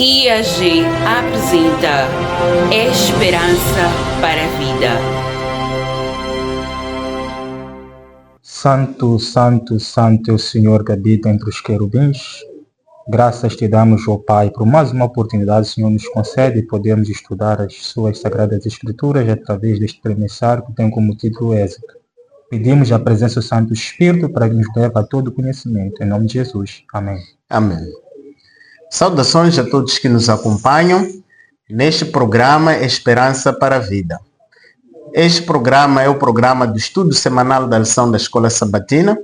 IAG apresenta Esperança para a Vida. Santo, Santo, Santo é o Senhor que habita entre os querubins. Graças te damos, ó Pai, por mais uma oportunidade o Senhor nos concede e podemos estudar as suas sagradas escrituras através deste premissário que tem como título Êxodo. Pedimos a presença do Santo Espírito para que nos leve a todo conhecimento. Em nome de Jesus. Amém. Amém. Saudações a todos que nos acompanham neste programa Esperança para a Vida. Este programa é o programa do estudo semanal da lição da Escola Sabatina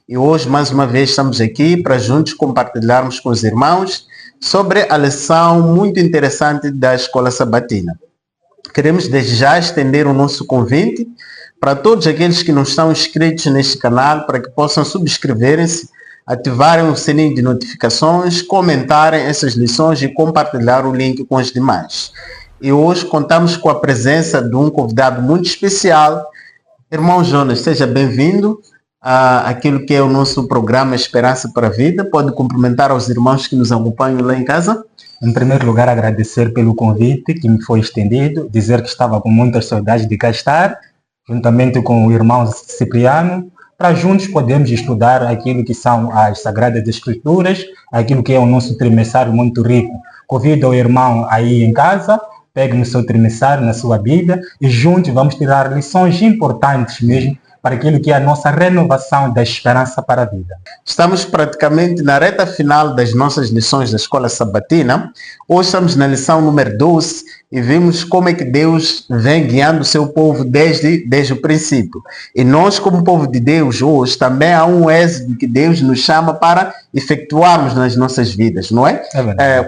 e hoje, mais uma vez, estamos aqui para juntos compartilharmos com os irmãos sobre a lição muito interessante da Escola Sabatina. Queremos desde já estender o nosso convite para todos aqueles que não estão inscritos neste canal para que possam subscreverem-se, ativarem o sininho de notificações, comentarem essas lições e compartilhar o link com os demais. E hoje contamos com a presença de um convidado muito especial. Irmão Jonas, seja bem-vindo àquilo que é o nosso programa Esperança para a Vida. Pode cumprimentar aos irmãos que nos acompanham lá em casa? Em primeiro lugar, agradecer pelo convite que me foi estendido, dizer que estava com muitas saudades de cá estar, juntamente com o irmão Cipriano, para juntos podermos estudar aquilo que são as Sagradas Escrituras, aquilo que é o nosso trimessário muito rico. Convido o irmão aí em casa, pegue no seu trimessário, na sua Bíblia, e juntos vamos tirar lições importantes mesmo para aquilo que é a nossa renovação da esperança para a vida. Estamos praticamente na reta final das nossas lições da Escola Sabatina. Hoje estamos na lição número 12 e vimos como é que Deus vem guiando o seu povo desde o princípio. E nós, como povo de Deus, hoje também há um êxodo que Deus nos chama para efetuarmos nas nossas vidas, não é?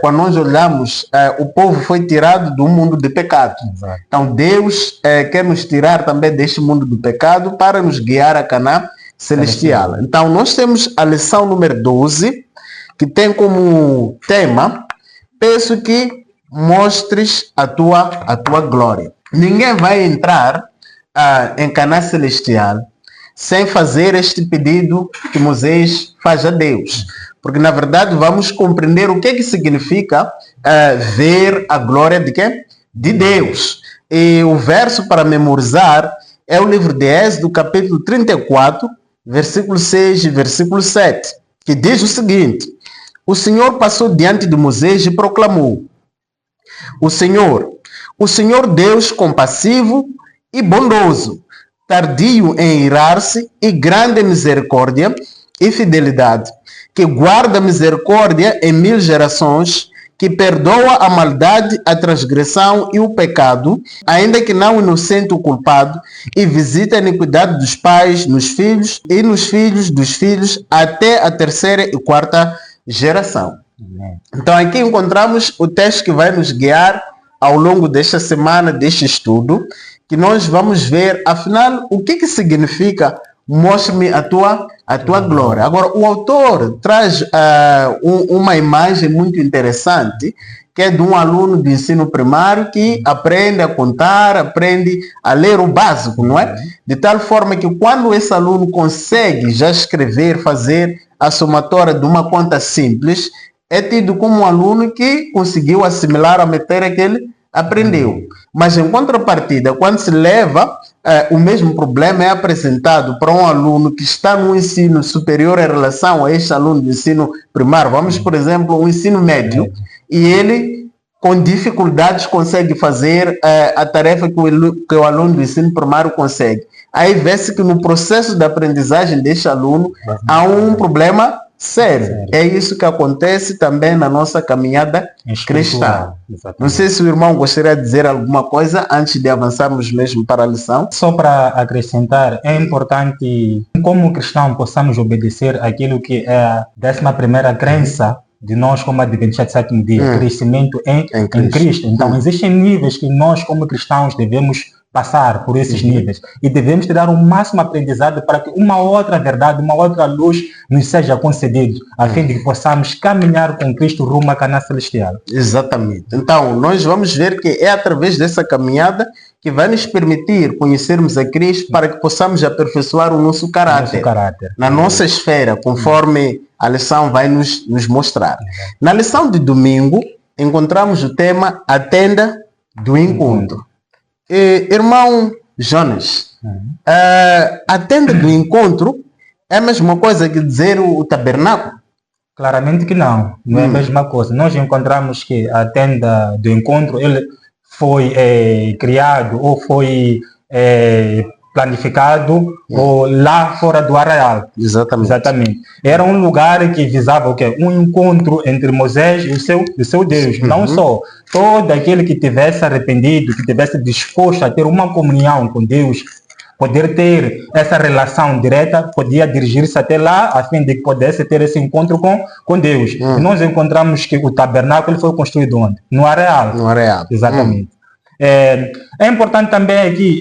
Quando nós olhamos, o povo foi tirado do mundo de pecado. Exato. Então Deus quer nos tirar também deste mundo do pecado para nos guiar a Canaã celestial. Então nós temos a lição número 12, que tem como tema: peço que mostres a tua glória. Ninguém vai entrar em Canaã celestial sem fazer este pedido que Moisés faz a Deus. Porque na verdade vamos compreender o que significa ver a glória de quem? De Deus. E o verso para memorizar é o livro de Êxodo, capítulo 34, versículo 6 e versículo 7, que diz o seguinte: o Senhor passou diante de Moisés e proclamou: o Senhor Deus compassivo e bondoso, tardio em irar-se e grande em misericórdia e fidelidade, que guarda misericórdia em 1000 gerações, que perdoa a maldade, a transgressão e o pecado, ainda que não inocente o culpado, e visita a iniquidade dos pais nos filhos e nos filhos dos filhos até a 3ª e 4ª geração. Então aqui encontramos o texto que vai nos guiar ao longo desta semana, deste estudo, que nós vamos ver, afinal, o que significa mostre-me a tua glória. Agora, o autor traz uma imagem muito interessante, que é de um aluno de ensino primário que aprende a contar, aprende a ler o básico, não é? De tal forma que quando esse aluno consegue já escrever, fazer a somatória de uma conta simples, é tido como um aluno que conseguiu assimilar a matéria que ele aprendeu. Mas em contrapartida, quando se leva, o mesmo problema é apresentado para um aluno que está no ensino superior em relação a este aluno do ensino primário. Vamos, por exemplo, o ensino médio, e ele, com dificuldades, consegue fazer a tarefa que o aluno do ensino primário consegue. Aí vê-se que no processo de aprendizagem deste aluno há um problema sério. É isso que acontece também na nossa caminhada cristã. Não sei se o irmão gostaria de dizer alguma coisa antes de avançarmos mesmo para a lição. Só para acrescentar, é importante, como cristão, possamos obedecer aquilo que é a 11ª crença de nós como adventistas do 7º dia, crescimento em Cristo. Então, existem níveis que nós como cristãos devemos passar por esses níveis e devemos tirar o máximo aprendizado para que uma outra verdade, uma outra luz nos seja concedida, a fim de que possamos caminhar com Cristo rumo à Canaã celestial. Exatamente. Então, nós vamos ver que é através dessa caminhada que vai nos permitir conhecermos a Cristo para que possamos aperfeiçoar o nosso caráter. Na nossa esfera, conforme a lição vai nos mostrar. Na lição de domingo, encontramos o tema A Tenda do Encontro. Irmão Jonas, a Tenda do Encontro é a mesma coisa que dizer o tabernáculo? Claramente que não é a mesma coisa. Nós encontramos que a tenda do encontro ele foi criado ou foi planificado ou lá fora do arraial. Exatamente. Era um lugar que visava o quê? Um encontro entre Moisés e o seu Deus. Não só todo aquele que tivesse arrependido, que tivesse disposto a ter uma comunhão com Deus, poder ter essa relação direta, podia dirigir-se até lá, a fim de que pudesse ter esse encontro com Deus. E nós encontramos que o tabernáculo foi construído onde? No areal. No areal. Exatamente. É importante também aqui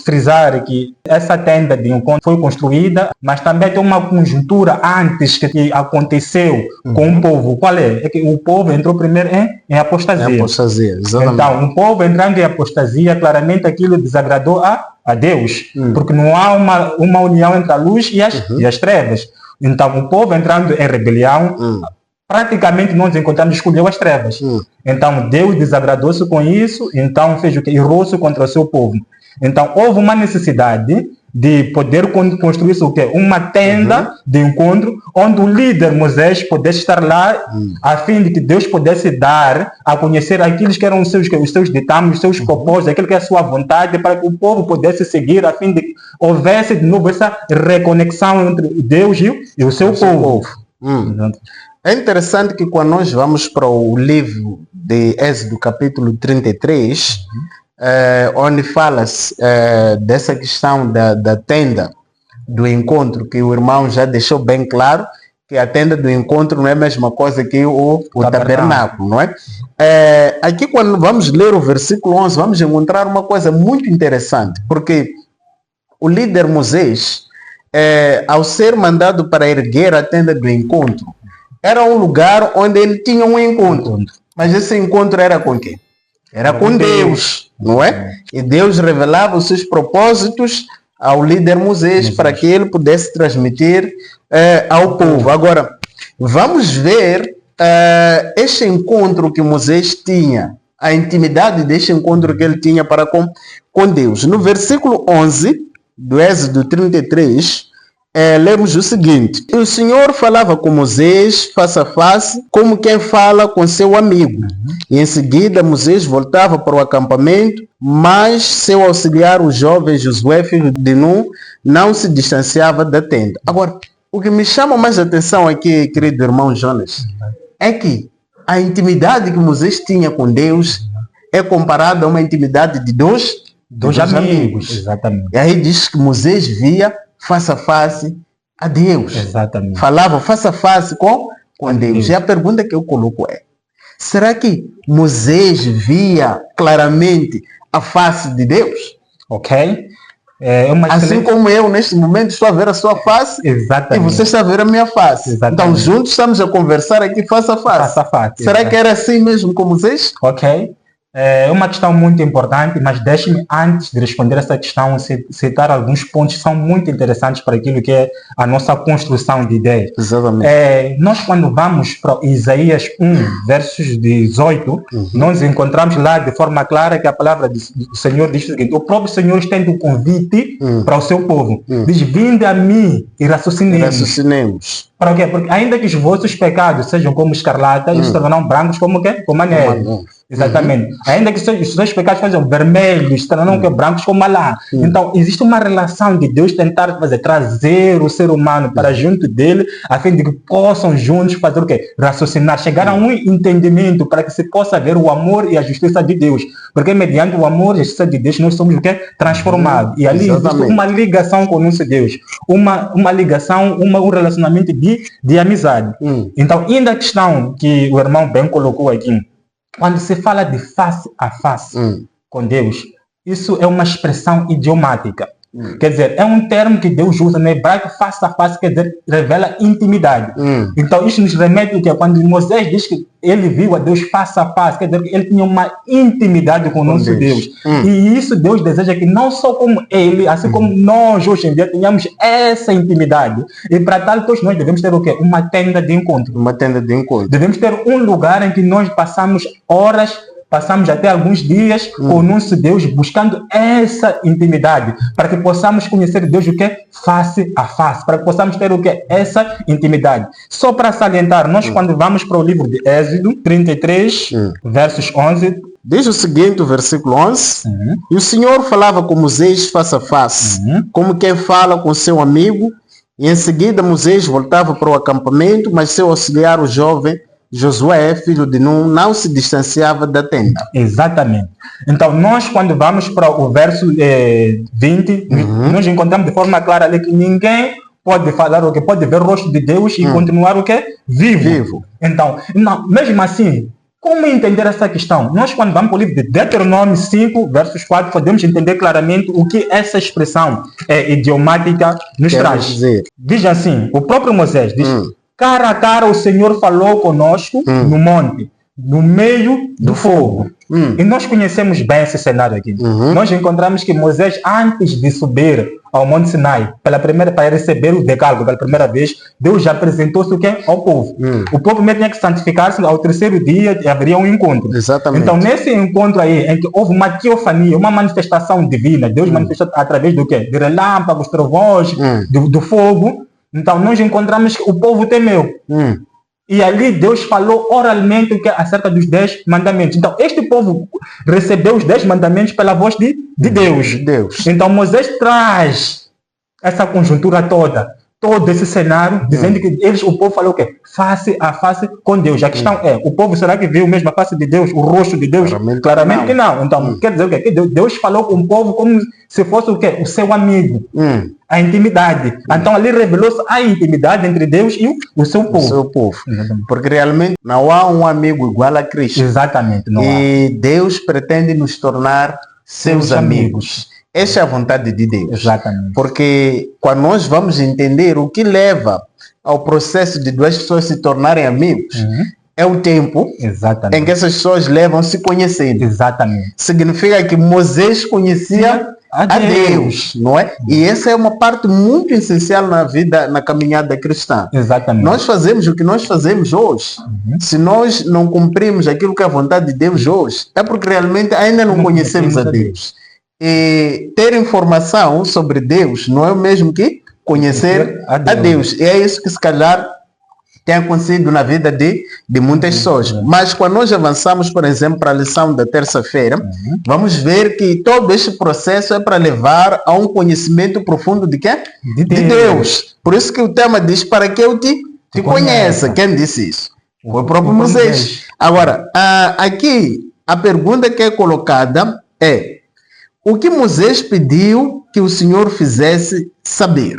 frisar que essa tenda de encontro foi construída, mas também tem uma conjuntura antes que aconteceu com o povo. Qual é? É que o povo entrou primeiro em apostasia. Exatamente. Então, o povo entrando em apostasia, claramente aquilo desagradou a Deus, porque não há uma união entre a luz e as trevas. Então, o povo entrando em rebelião, praticamente nós encontramos escolheu as trevas. Então, Deus desagradou-se com isso, então fez o que? Irou-se contra o seu povo. Então, houve uma necessidade de poder construir o quê? Uma tenda de encontro, onde o líder Moisés pudesse estar lá, a fim de que Deus pudesse dar a conhecer aqueles que eram os seus ditames, os seus propósitos, aquilo que é a sua vontade, para que o povo pudesse seguir, a fim de que houvesse de novo essa reconexão entre Deus e o seu povo. É interessante que quando nós vamos para o livro de Êxodo, capítulo 33, onde fala-se dessa questão da tenda do encontro, que o irmão já deixou bem claro, que a tenda do encontro não é a mesma coisa que o tabernáculo, não é? Aqui quando vamos ler o versículo 11, vamos encontrar uma coisa muito interessante, porque o líder Moisés, ao ser mandado para erguer a tenda do encontro, era um lugar onde ele tinha um encontro. Mas esse encontro era com quem? Era com Deus, não é? E Deus revelava os seus propósitos ao líder Moisés para que ele pudesse transmitir ao povo. Agora, vamos ver este encontro que Moisés tinha, a intimidade deste encontro que ele tinha para com Deus. No versículo 11 do Êxodo 33, lemos o seguinte: o Senhor falava com Moisés face a face, como quem fala com seu amigo. E em seguida Moisés voltava para o acampamento, mas seu auxiliar, o jovem Josué, filho de Nun, não se distanciava da tenda. Agora, o que me chama mais a atenção aqui, querido irmão Jonas, é que a intimidade que Moisés tinha com Deus é comparada a uma intimidade de dois amigos. Exatamente. E aí diz que Moisés via face a face a Deus. Exatamente. Falava face a face com Deus. E a pergunta que eu coloco é: será que Moisés via claramente a face de Deus? Ok. Assim como eu, neste momento, estou a ver a sua face. Exatamente. E você está a ver a minha face. Exatamente. Então, juntos estamos a conversar aqui face a face. Face a face. Será que era assim mesmo com Moisés? Ok. É uma questão muito importante, mas deixe-me, antes de responder essa questão, citar alguns pontos que são muito interessantes para aquilo que é a nossa construção de ideias. Exatamente. Nós, quando vamos para Isaías 1, versos 18, nós encontramos lá de forma clara que a palavra do Senhor diz o seguinte: o próprio Senhor estende um convite para o seu povo. Diz: vinde a mim e raciocinemos. Para quê? Porque ainda que os vossos pecados sejam como escarlata, eles se tornarão brancos como a neve. Exatamente. Ainda que os seus pecados sejam vermelhos, se tornarão brancos como a lã. Então, existe uma relação de Deus tentar trazer o ser humano para junto dele, a fim de que possam juntos fazer o quê? Raciocinar, chegar a um entendimento para que se possa ver o amor e a justiça de Deus. Porque mediante o amor e a justiça de Deus, nós somos o quê? Transformados. E ali existe uma ligação com o nosso Deus. Uma ligação, um relacionamento de amizade. Então, ainda a questão que o irmão bem colocou aqui, quando se fala de face a face com Deus, isso é uma expressão idiomática. Quer dizer, é um termo que Deus usa no hebraico, face a face, quer dizer, revela intimidade. Então, isso nos remete ao que quando Moisés diz que ele viu a Deus face a face, quer dizer, que ele tinha uma intimidade com o nosso Deus. E isso Deus deseja que não só como ele, assim como nós hoje em dia tenhamos essa intimidade. E para tal, todos nós devemos ter o quê? Uma tenda de encontro. Uma tenda de encontro. Devemos ter um lugar em que nós passamos horas, passamos até alguns dias com o nosso Deus buscando essa intimidade, para que possamos conhecer Deus o que? Face a face, para que possamos ter o que? Essa intimidade. Só para salientar, nós quando vamos para o livro de Êxodo 33, versos 11, diz o seguinte, o versículo 11, e o Senhor falava com Moisés face a face, como quem fala com seu amigo, e em seguida Moisés voltava para o acampamento, mas seu auxiliar, o jovem Josué, filho de Nun, não se distanciava da tenda. Exatamente. Então, nós quando vamos para o verso 20, nós encontramos de forma clara ali que ninguém pode falar o que pode ver o rosto de Deus e continuar o que? Vivo. Então, não, mesmo assim, como entender essa questão? Nós quando vamos para o livro de Deuteronômio 5, versos 4, podemos entender claramente o que essa expressão idiomática nos traz. Diz assim, o próprio Moisés diz: cara a cara o Senhor falou conosco no monte, no meio do fogo. E nós conhecemos bem esse cenário aqui. Nós encontramos que Moisés, antes de subir ao Monte Sinai, para receber o decálogo pela primeira vez, Deus já apresentou-se ao povo. O povo mesmo tinha que santificar-se, ao terceiro dia haveria um encontro. Exatamente. Então, nesse encontro aí, em que houve uma teofania, uma manifestação divina, Deus manifestou através do quê? De relâmpagos, trovões, do fogo. Então, nós encontramos que o povo temeu. E ali Deus falou oralmente acerca dos 10 mandamentos. Então, este povo recebeu os 10 mandamentos pela voz de Deus. Então, Moisés traz essa conjuntura toda, todo esse cenário, dizendo que o povo falou o quê? Face a face com Deus. A questão é, o povo será que viu mesmo a face de Deus, o rosto de Deus? Claramente que não. Então, quer dizer o quê? Que Deus falou com o povo como se fosse o quê? O seu amigo. A intimidade. Então, ali revelou-se a intimidade entre Deus e o seu povo. Porque realmente não há um amigo igual a Cristo. Exatamente. Não e há. Deus pretende nos tornar seus amigos. Essa é a vontade de Deus. Exatamente. Porque quando nós vamos entender o que leva ao processo de duas pessoas se tornarem amigos, é o tempo em que essas pessoas levam a se conhecendo. Exatamente. Significa que Moisés conhecia a Deus, não é? E essa é uma parte muito essencial na vida, na caminhada cristã. Exatamente. Nós fazemos o que nós fazemos hoje. Se nós não cumprimos aquilo que é a vontade de Deus hoje, é porque realmente ainda não conhecemos a Deus. E ter informação sobre Deus não é o mesmo que conhecer a Deus. E é isso que se calhar tem acontecido na vida de muitas pessoas. Mas quando nós avançamos, por exemplo, para a lição da terça-feira, vamos ver que todo este processo é para levar a um conhecimento profundo de quem? De Deus. Por isso que o tema diz, para que eu te conheça. Quem disse isso? Foi o próprio Moisés. Agora, aqui, a pergunta que é colocada é: o que Moisés pediu que o Senhor fizesse saber?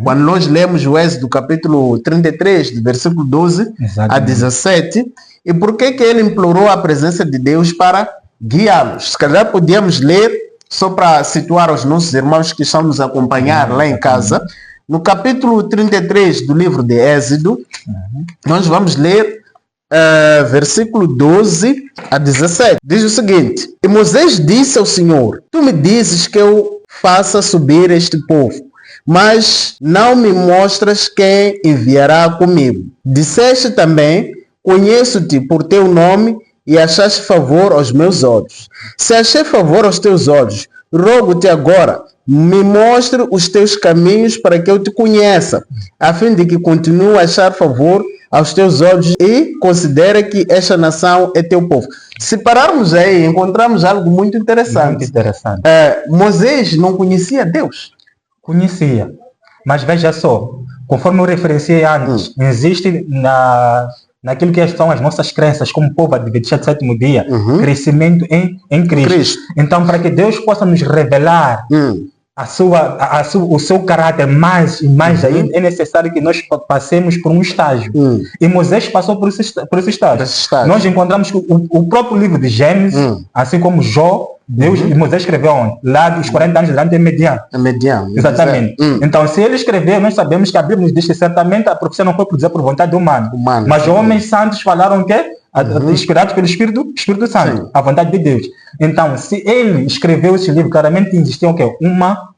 Quando nós lemos o Êxodo capítulo 33, do versículo 12 a 17, e por que ele implorou a presença de Deus para guiá-los? Se calhar podíamos ler, só para situar os nossos irmãos que estão nos acompanhar lá em casa, no capítulo 33 do livro de Êxodo, nós vamos ler versículo 12 a 17. Diz o seguinte: e Moisés disse ao Senhor: tu me dizes que eu faça subir este povo, mas não me mostras quem enviará comigo. Disseste também: conheço-te por teu nome e achaste favor aos meus olhos. Se achei favor aos teus olhos, rogo-te agora, me mostre os teus caminhos para que eu te conheça, a fim de que continue a achar favor aos teus olhos e considera que esta nação é teu povo. Se pararmos aí, encontramos algo muito interessante. Moisés não conhecia Deus. Conhecia, mas veja só, conforme eu referenciei antes, existe naquilo que são as nossas crenças como povo adventista do sétimo dia, crescimento em Cristo. Então, para que Deus possa nos revelar o seu caráter mais e mais ainda, é necessário que nós passemos por um estágio. E Moisés passou por esse estágio. Nós encontramos que o próprio livro de Gênesis, assim como Jó, Deus e Moisés escreveu onde? Lá dos 40 anos durante Median. Exatamente. Então, se ele escreveu, nós sabemos que a Bíblia nos diz que certamente a profecia não foi produzida por vontade humana. Mas homens santos falaram que inspirados pelo Espírito Santo, a vontade de Deus. Então, se ele escreveu esse livro, claramente existia o quê? Uma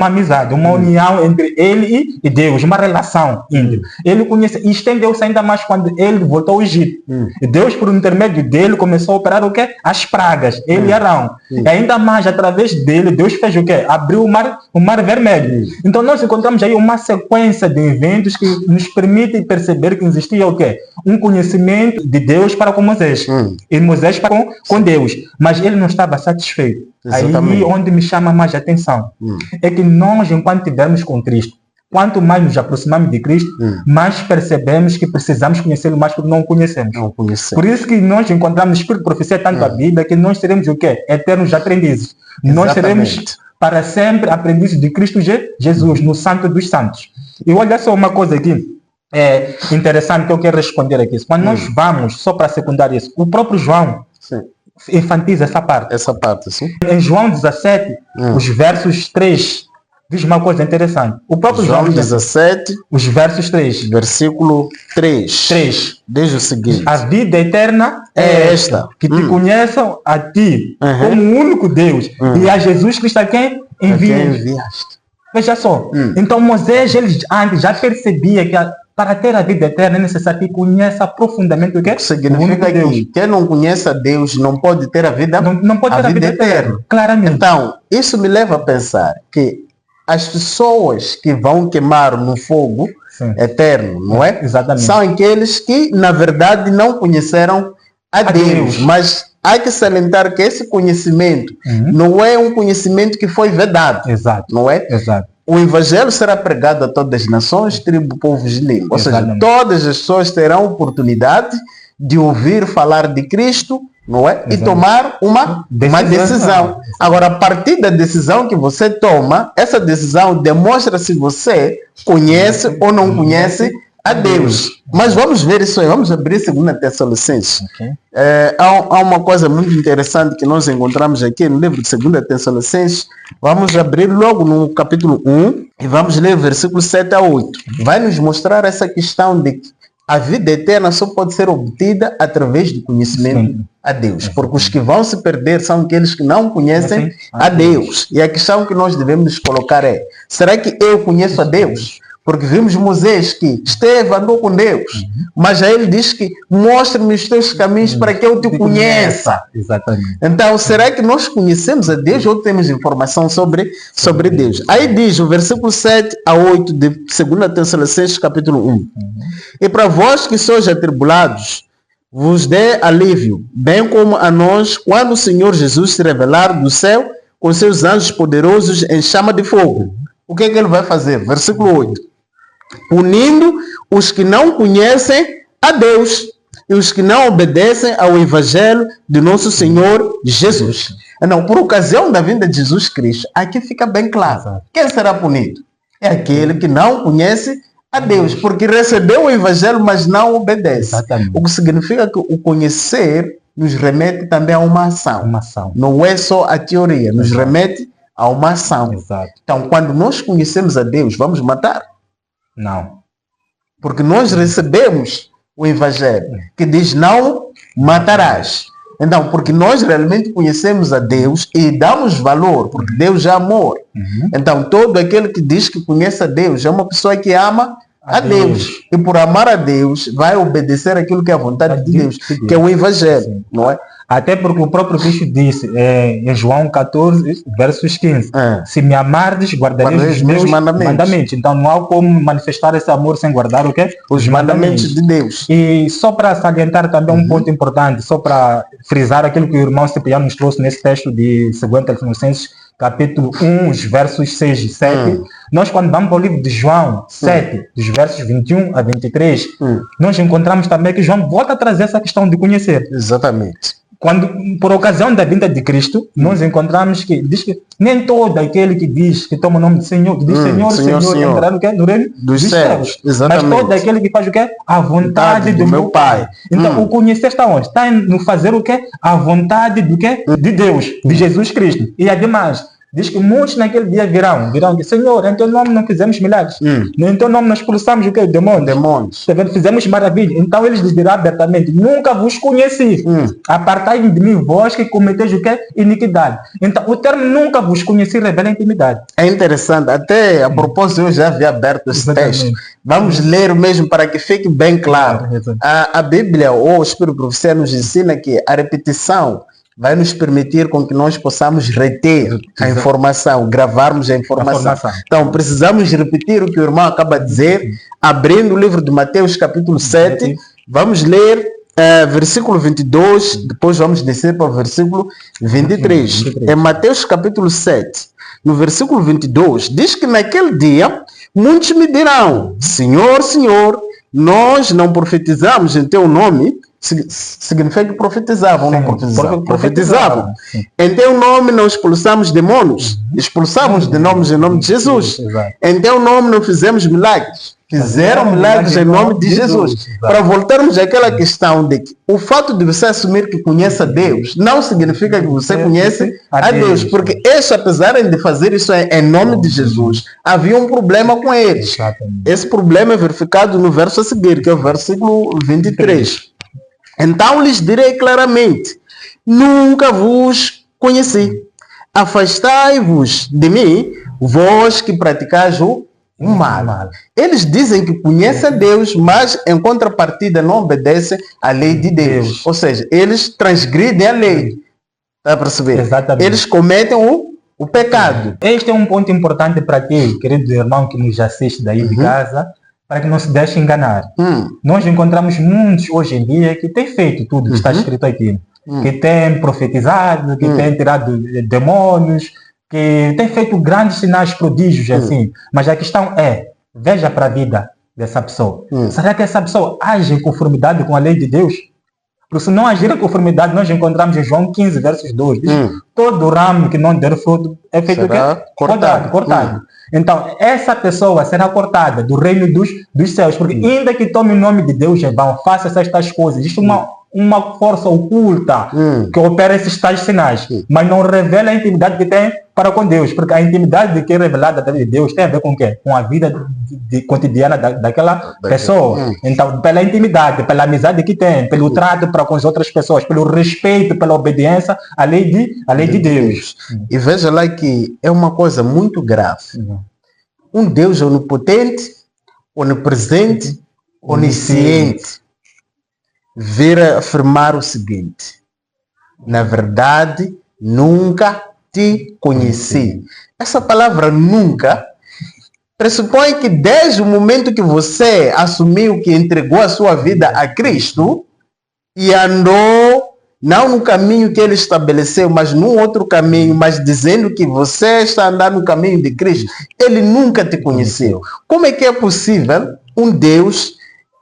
amizade, uma união entre ele e Deus, uma relação íntima. Ele conhece, e estendeu-se ainda mais quando ele voltou ao Egito. E Deus, por intermédio dele, começou a operar o quê? As pragas, ele e Arão. E ainda mais, através dele, Deus fez o quê? Abriu o mar vermelho. Então nós encontramos aí uma sequência de eventos que nos permitem perceber que existia o quê? Um conhecimento de Deus para com Moisés. E Moisés para com Deus. Mas ele não estava satisfeito. Exatamente. Aí onde me chama mais a atenção é que nós, enquanto estivermos com Cristo, quanto mais nos aproximamos de Cristo, mais percebemos que precisamos conhecê-lo mais porque não o conhecemos. Por isso que nós encontramos no Espírito de Profecia tanto a Bíblia que nós seremos o quê? Eternos aprendizes. Exatamente. Nós seremos para sempre aprendizes de Cristo Jesus, no Santo dos Santos. E olha só uma coisa aqui interessante que eu quero responder aqui. Quando nós vamos só para secundar isso, o próprio João enfatiza essa parte. Sim. Em João 17, os versos 3, diz uma coisa interessante. O próprio João 17, os versos 3. Versículo 3. Diz o seguinte: a vida eterna é esta, que te conheçam a ti, como o único Deus, e a Jesus Cristo a quem enviaste. Veja só. Então Moisés, ele antes já percebia que para ter a vida eterna é necessário que conheça profundamente o que significa que quem não conhece a Deus não pode ter a vida, não pode ter a vida eterna. Claramente. Então, isso me leva a pensar que as pessoas que vão queimar no fogo eterno, não é? Exatamente. São aqueles que, na verdade, não conheceram a Deus. Mas há que salientar que esse conhecimento não é um conhecimento que foi vedado. Exato. Não é? Exato. O evangelho será pregado a todas as nações, tribos, povos e línguas. Ou seja, todas as pessoas terão oportunidade de ouvir falar de Cristo, não é? E tomar uma decisão. Agora, a partir da decisão que você toma, essa decisão demonstra se você conhece ou não conhece a Deus. Mas vamos ver isso aí. Vamos abrir 2 Tessalonicenses. Há uma coisa muito interessante que nós encontramos aqui no livro de 2 Tessalonicenses. Vamos abrir logo no capítulo 1 e vamos ler versículo 7 a 8. Vai nos mostrar essa questão de que a vida eterna só pode ser obtida através do conhecimento a Deus. Porque os que vão se perder são aqueles que não conhecem a Deus. E a questão que nós devemos nos colocar é: será que eu conheço a Deus? Porque vimos Moisés que esteve, andou com Deus, mas aí ele diz que mostre-me os teus caminhos para que eu te conheça. Exatamente. Então, será que nós conhecemos a Deus ou temos informação sobre Deus? Aí diz o versículo 7 a 8 de 2 Tessalonicenses capítulo 1. E para vós que sois atribulados, vos dê alívio, bem como a nós, quando o Senhor Jesus se revelar do céu com seus anjos poderosos em chama de fogo. O que é que ele vai fazer? Versículo 8. Punindo os que não conhecem a Deus e os que não obedecem ao Evangelho de nosso Senhor Jesus. Não, por ocasião da vinda de Jesus Cristo, aqui fica bem claro. Quem será punido? É aquele que não conhece a Deus, porque recebeu o Evangelho, mas não obedece. Exatamente. O que significa que o conhecer nos remete também a uma ação. Não é só a teoria, nos remete a uma ação. Exato. Então, quando nós conhecemos a Deus, vamos matar? Não. Porque nós recebemos o Evangelho que diz: não matarás. Então, porque nós realmente conhecemos a Deus e damos valor, porque Deus é amor. Então, todo aquele que diz que conhece a Deus é uma pessoa que ama a Deus. E por amar a Deus, vai obedecer aquilo que é a vontade de Deus, que é o Evangelho. Não é? Até porque o próprio Cristo disse em João 14, versos 15, se me amardes, guardareis os meus mandamentos. Então não há como manifestar esse amor sem guardar o quê? Os mandamentos de Deus. E só para salientar também um ponto importante, só para frisar aquilo que o irmão Cipriano nos trouxe nesse texto de 2 Tessalonicenses, capítulo 1, os versos 6 e 7, nós quando vamos para o livro de João 7, dos versos 21 a 23, nós encontramos também que João volta a trazer essa questão de conhecer. Exatamente. quando, por ocasião da vinda de Cristo, nós encontramos que diz que nem todo aquele que diz que toma o nome do Senhor, que diz Senhor, entrará no quê? No reino dos céus. Exatamente. Mas todo aquele que faz o quê? A vontade do meu Pai. Então, o conhecer está onde? Está no fazer o quê? A vontade do quê? De Deus, de Jesus Cristo. E ademais, diz que muitos naquele dia virão que, Senhor, em teu nome não fizemos milagres. Em teu nome nós expulsamos o quê? Demônios. Fizemos maravilha. Então eles lhes dirão abertamente, nunca vos conheci. Apartai de mim, vós que cometeis o quê? Iniquidade. Então o termo nunca vos conheci revela intimidade. É interessante. Até a propósito, eu já havia aberto esse texto. Vamos ler mesmo para que fique bem claro. A Bíblia ou o Espírito Profecia nos ensina que a repetição vai nos permitir com que nós possamos reter a informação, gravarmos a informação. Então, precisamos repetir o que o irmão acaba de dizer, abrindo o livro de Mateus, capítulo 7. Vamos ler versículo 22, depois vamos descer para o versículo 23. Em Mateus, capítulo 7, no versículo 22, diz que naquele dia, muitos me dirão, Senhor, Senhor, nós não profetizamos em teu nome. Significa que profetizavam, não profetizavam. Em teu nome não expulsamos demônios, expulsamos demônios em nome de Jesus. Em teu nome não fizemos milagres, fizeram milagres em nome de Jesus. Para voltarmos àquela questão de que o fato de você assumir que conhece a Deus não significa que você conhece a Deus, porque eles, apesar de fazer isso em nome de Jesus, havia um problema com eles. Esse problema é verificado no verso a seguir, que é o versículo 23. Então lhes direi claramente, nunca vos conheci. Afastai-vos de mim, vós que praticais o mal. Eles dizem que conhecem a Deus, mas em contrapartida não obedecem à lei de Deus. Ou seja, eles transgridem a lei. Está a perceber? Exatamente. Eles cometem o pecado. Este é um ponto importante para ti, querido irmão que nos assiste daí de casa, para que não se deixe enganar. Nós encontramos muitos hoje em dia que têm feito tudo que está escrito aqui. Que têm profetizado, que têm tirado demônios, que têm feito grandes sinais, prodígios, assim. Mas a questão é, veja para a vida dessa pessoa. Será que essa pessoa age em conformidade com a lei de Deus? Porque se não agir em conformidade, nós encontramos em João 15, versos 2. Diz, todo ramo que não der fruto é feito cortado. Então, essa pessoa será cortada do reino dos céus, porque ainda que tome o nome de Deus em vão, faça estas coisas. Existe uma força oculta que opera esses tais sinais, mas não revela a intimidade que tem para com Deus, porque a intimidade que é revelada da vida de Deus tem a ver com o quê? Com a vida cotidiana daquela pessoa. Então, pela intimidade, pela amizade que tem, pelo trato para com as outras pessoas, pelo respeito, pela obediência à lei de Deus. E veja lá que é uma coisa muito grave. Um Deus onipotente, onipresente, onisciente, vir a afirmar o seguinte: na verdade, nunca te conheci. Essa palavra nunca pressupõe que desde o momento que você assumiu que entregou a sua vida a Cristo e andou não no caminho que ele estabeleceu, mas num outro caminho, mas dizendo que você está andando no caminho de Cristo, ele nunca te conheceu. Como é que é possível um Deus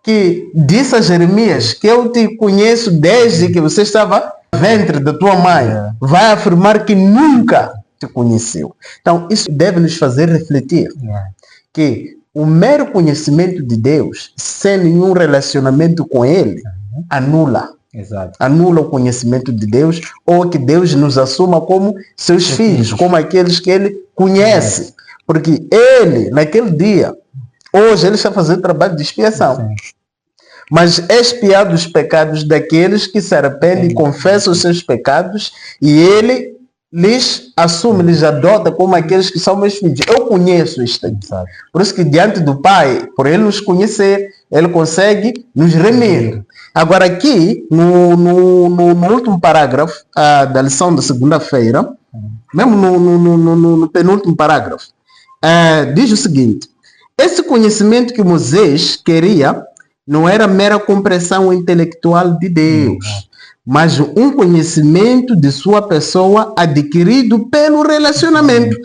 que disse a Jeremias que eu te conheço desde que você estava no ventre da tua mãe, vai afirmar que nunca te conheceu? Então, isso deve nos fazer refletir que o mero conhecimento de Deus, sem nenhum relacionamento com Ele, anula o conhecimento de Deus, ou que Deus nos assuma como seus filhos, como aqueles que Ele conhece. Porque Ele, naquele dia, hoje Ele está fazendo trabalho de expiação. Mas é expiado os pecados daqueles que se arrependem e confessam os seus pecados, e Ele lhes assume, lhes adota como aqueles que são meus filhos. Eu conheço isto aqui. Por isso que diante do Pai, por Ele nos conhecer, Ele consegue nos remir. Agora aqui, no último parágrafo da lição da segunda-feira, mesmo no penúltimo parágrafo, diz o seguinte: esse conhecimento que Moisés queria não era mera compreensão intelectual de Deus, mas um conhecimento de sua pessoa adquirido pelo relacionamento.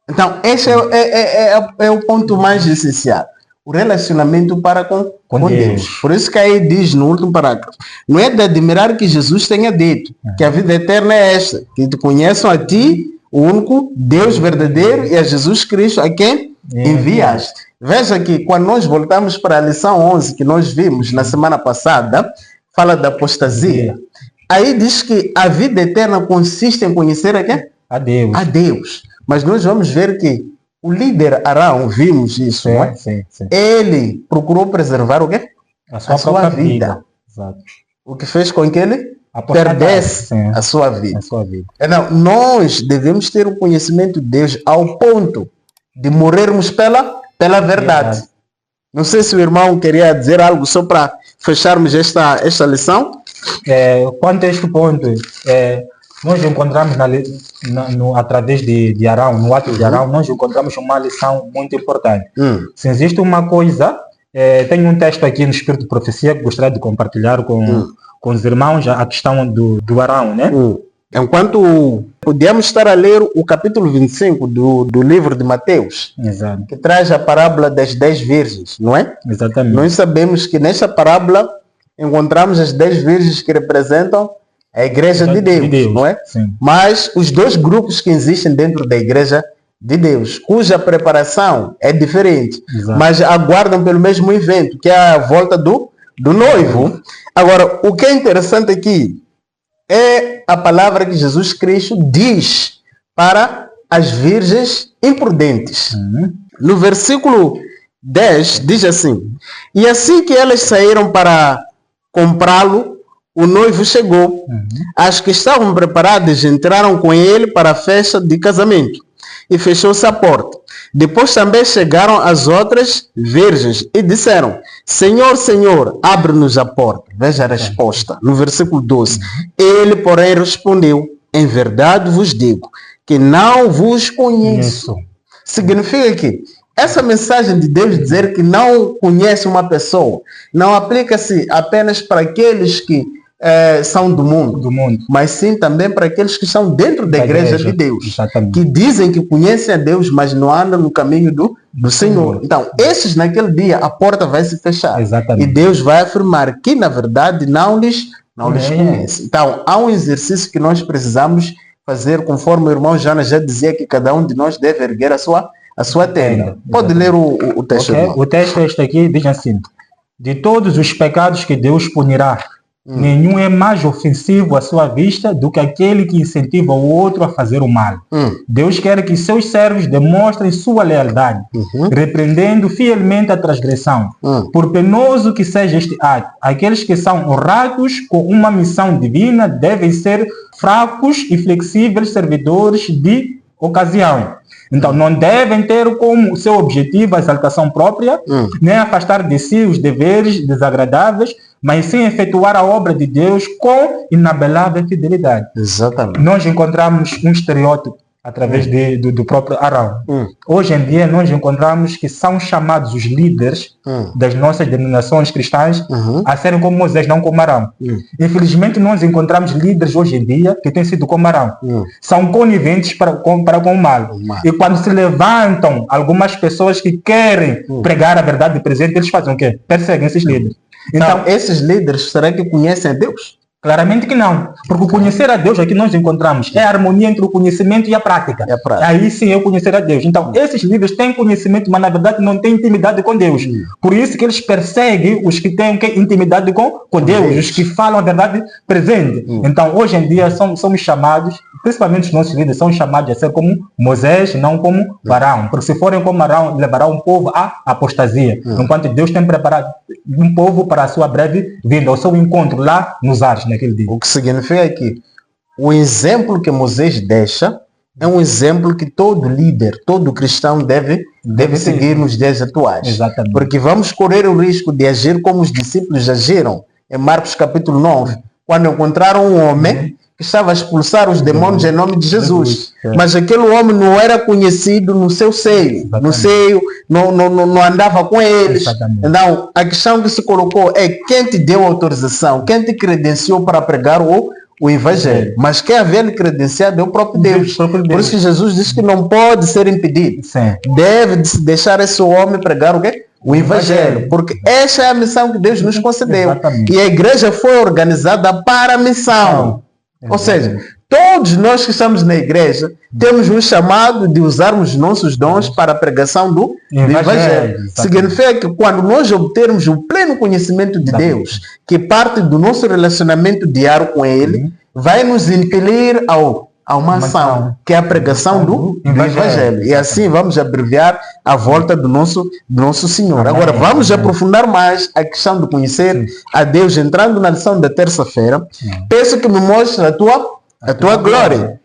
Então, esse é o ponto mais essencial. o relacionamento para com Deus. Deus. Por isso que aí diz no último parágrafo, não é de admirar que Jesus tenha dito que a vida eterna é esta, que te conheçam a ti, o único Deus verdadeiro, e a Jesus Cristo a quem enviaste. Veja que quando nós voltamos para a lição 11 que nós vimos na semana passada, fala da apostasia. Aí diz que a vida eterna consiste em conhecer a quem? A Deus. A Deus. Mas nós vamos ver que o líder Arão, vimos isso, não é? Sim. Ele procurou preservar o quê? A sua vida. Exato. O que fez com que ele Apostatar, perdesse sim, a sua vida. a sua vida. Então, nós devemos ter o conhecimento de Deus ao ponto de morrermos pela verdade. Não sei se o irmão queria dizer algo só para fecharmos esta lição. Quanto a este ponto, nós encontramos através de Arão, no ato de Arão, nós encontramos uma lição muito importante. Se existe uma coisa, tenho um texto aqui no Espírito de Profecia que gostaria de compartilhar com os irmãos, a questão do Arão, né? Enquanto podíamos estar a ler o capítulo 25 do livro de Mateus, Exato. que traz a parábola das 10 virgens, não é? Exatamente. Nós sabemos que nesta parábola encontramos as 10 virgens que representam a igreja de Deus, não é? Sim. Mas os dois grupos que existem dentro da igreja de Deus, cuja preparação é diferente, Exato. mas aguardam pelo mesmo evento, que é a volta do noivo. Agora, o que é interessante aqui é a palavra que Jesus Cristo diz para as virgens imprudentes. No versículo 10 diz assim: e assim que elas saíram para comprá-lo, o noivo chegou. As que estavam preparadas entraram com ele para a festa de casamento e fechou-se a porta. Depois também chegaram as outras virgens e disseram: Senhor, Senhor, abre-nos a porta. Veja a resposta no versículo 12. Ele, porém, respondeu: em verdade vos digo que não vos conheço. Significa que essa mensagem de Deus dizer que não conhece uma pessoa não aplica-se apenas para aqueles que são do mundo, mas sim também para aqueles que estão dentro da igreja de Deus, Exatamente. que dizem que conhecem a Deus, mas não andam no caminho do Senhor. Então, esses naquele dia a porta vai se fechar. Exatamente. E Deus vai afirmar que na verdade não lhes conhece. Então, há um exercício que nós precisamos fazer, conforme o irmão Jana já dizia, que cada um de nós deve erguer a sua tenda. Pode ler o texto. Okay. O texto este aqui diz assim: de todos os pecados que Deus punirá, nenhum é mais ofensivo à sua vista do que aquele que incentiva o outro a fazer o mal. Deus quer que seus servos demonstrem sua lealdade, repreendendo fielmente a transgressão. Por penoso que seja este ato, aqueles que são honrados com uma missão divina devem ser fracos e flexíveis servidores de ocasião. Então, não devem ter como seu objetivo a exaltação própria, nem afastar de si os deveres desagradáveis, mas sim efetuar a obra de Deus com inabelável fidelidade. Exatamente. Nós encontramos um estereótipo através do próprio Arão. Hoje em dia, nós encontramos que são chamados os líderes das nossas denominações cristãs a serem como Moisés, não como Arão. Infelizmente, nós encontramos líderes hoje em dia que têm sido como Arão. São coniventes para com o mal. E quando se levantam algumas pessoas que querem pregar a verdade presente, eles fazem o quê? Perseguem esses líderes. Então, esses líderes, será que conhecem a Deus? Claramente que não, porque o conhecer a Deus aqui nós encontramos é a harmonia entre o conhecimento e a prática. Aí sim é o conhecer a Deus. Então, esses líderes têm conhecimento, mas na verdade não têm intimidade com Deus. Por isso que eles perseguem os que têm intimidade com Deus, os que falam a verdade presente. Então, hoje em dia somos chamados, principalmente os nossos líderes, são chamados a ser como Moisés, não como Arão. Porque se forem como Arão, levará um povo à apostasia. Enquanto Deus tem preparado um povo para a sua breve vinda, o seu encontro lá nos ares. O que significa que o exemplo que Moisés deixa é um exemplo que todo líder, todo cristão deve seguir nos dias atuais. Exatamente. Porque vamos correr o risco de agir como os discípulos agiram em Marcos capítulo 9, quando encontraram um homem que estava a expulsar os demônios em nome de Jesus. Mas aquele homem não era conhecido no seu seio. No seio, não andava com eles. Exatamente. Então, a questão que se colocou é quem te deu autorização, quem te credenciou para pregar o Evangelho. Mas quem havia lhe credenciado é o próprio Deus. Por isso que Jesus disse que não pode ser impedido. Deve deixar esse homem pregar o quê? O Evangelho. Porque essa é a missão que Deus nos concedeu. Exatamente. E a igreja foi organizada para a missão. Ou seja, todos nós que estamos na igreja temos um chamado de usarmos nossos dons para a pregação do Evangelho. Significa que quando nós obtermos o pleno conhecimento de Deus, que parte do nosso relacionamento diário com Ele, vai nos impelir a uma ação, que é a pregação do Evangelho. E assim vamos abreviar a volta do nosso Senhor. Agora vamos aprofundar mais a questão de conhecer a Deus, entrando na lição da terça-feira. Peço que me mostre a tua glória.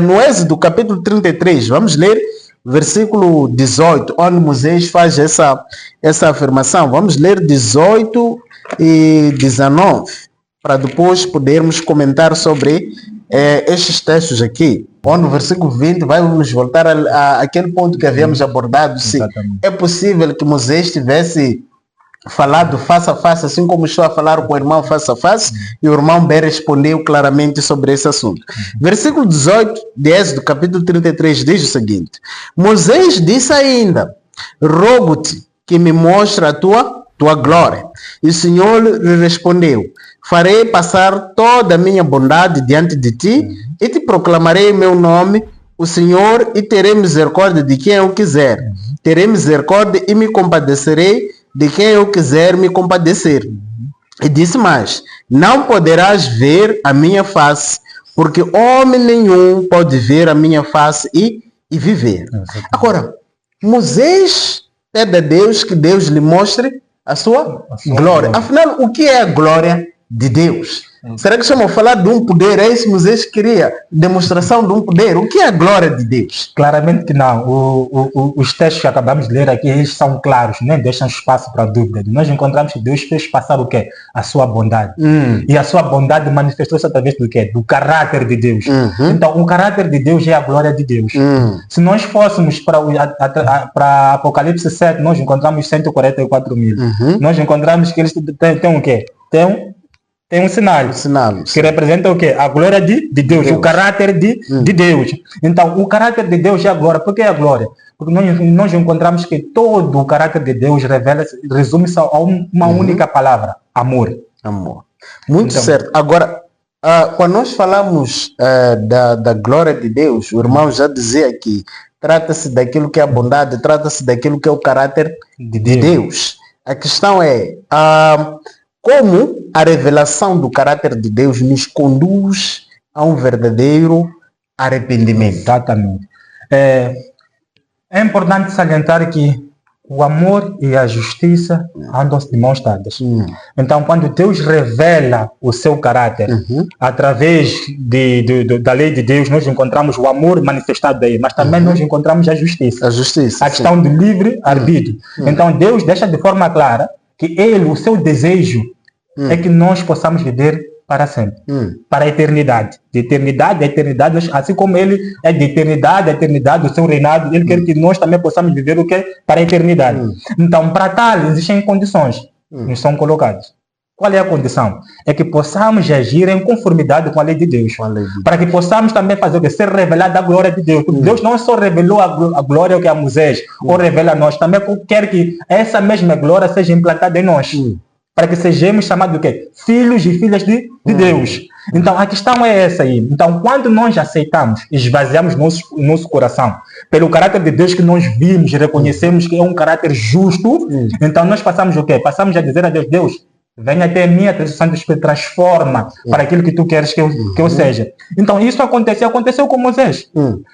No Êxodo capítulo 33, vamos ler versículo 18, onde Moisés faz essa afirmação. Vamos ler 18 e 19, para depois podermos comentar sobre estes textos aqui. Onde no versículo 20 vai nos voltar àquele ponto que havíamos abordado. Se é possível que Moisés tivesse falado face a face, assim como estou a falar com o irmão face a face, e o irmão Ben respondeu claramente sobre esse assunto. Versículo 18 de Êxodo, capítulo 33, diz o seguinte: Moisés disse ainda: rogo-te que me mostre a tua glória. E o Senhor lhe respondeu: farei passar toda a minha bondade diante de ti, e te proclamarei meu nome, o Senhor, e terei misericórdia de quem eu quiser. Terei misericórdia e me compadecerei de quem eu quiser me compadecer. E disse mais: não poderás ver a minha face, porque homem nenhum pode ver a minha face e viver. Agora, Moisés pede a Deus que Deus lhe mostre a sua glória. Afinal, o que é a glória de Deus? Será que estamos a falar de um poder? É isso que Moisés queria? Demonstração de um poder? O que é a glória de Deus? Claramente que não. Os textos que acabamos de ler aqui, eles são claros, nem deixam espaço para dúvida. Nós encontramos que Deus fez passar o quê? A sua bondade. E a sua bondade manifestou-se através do quê? Do caráter de Deus. Então, o caráter de Deus é a glória de Deus. Se nós fôssemos para Apocalipse 7, nós encontramos 144 mil. Nós encontramos que eles têm o quê? Tem um sinal que representa o quê? A glória de Deus, o caráter de Deus. Então, o caráter de Deus é a glória. Por que a glória? Porque nós encontramos que todo o caráter de Deus resume-se a uma única palavra: amor. Amor. Muito certo. Agora, quando nós falamos da glória de Deus, o irmão já dizia que trata-se daquilo que é a bondade, trata-se daquilo que é o caráter de Deus. A questão é como a revelação do caráter de Deus nos conduz a um verdadeiro arrependimento. Exatamente. É importante salientar que o amor e a justiça andam-se de mãos dadas. Então, quando Deus revela o seu caráter, através da lei de Deus, nós encontramos o amor manifestado aí, mas também nós encontramos a justiça. A questão do livre-arbítrio. Então, Deus deixa de forma clara que o seu desejo é que nós possamos viver para sempre, para a eternidade. De eternidade a eternidade, assim como Ele é de eternidade a eternidade, o seu reinado, Ele quer que nós também possamos viver o quê? Para a eternidade. Então, para tal, existem condições que nos são colocadas. Qual é a condição? É que possamos agir em conformidade com a lei de Deus. Para que possamos também fazer o que? Ser revelada a glória de Deus. Porque Deus não só revelou a glória que é a Moisés, ou revela a nós, também quer que essa mesma glória seja implantada em nós. Para que sejamos chamados de quê? Filhos e filhas de Deus. Então, a questão é essa aí. Então, quando nós aceitamos, esvaziamos nosso coração pelo caráter de Deus que nós vimos, reconhecemos que é um caráter justo, então nós passamos o quê? Passamos a dizer a Deus: Deus, venha até mim, a Deus Santo Espírito, transforma para aquilo que tu queres que eu seja. Então, isso aconteceu com Moisés.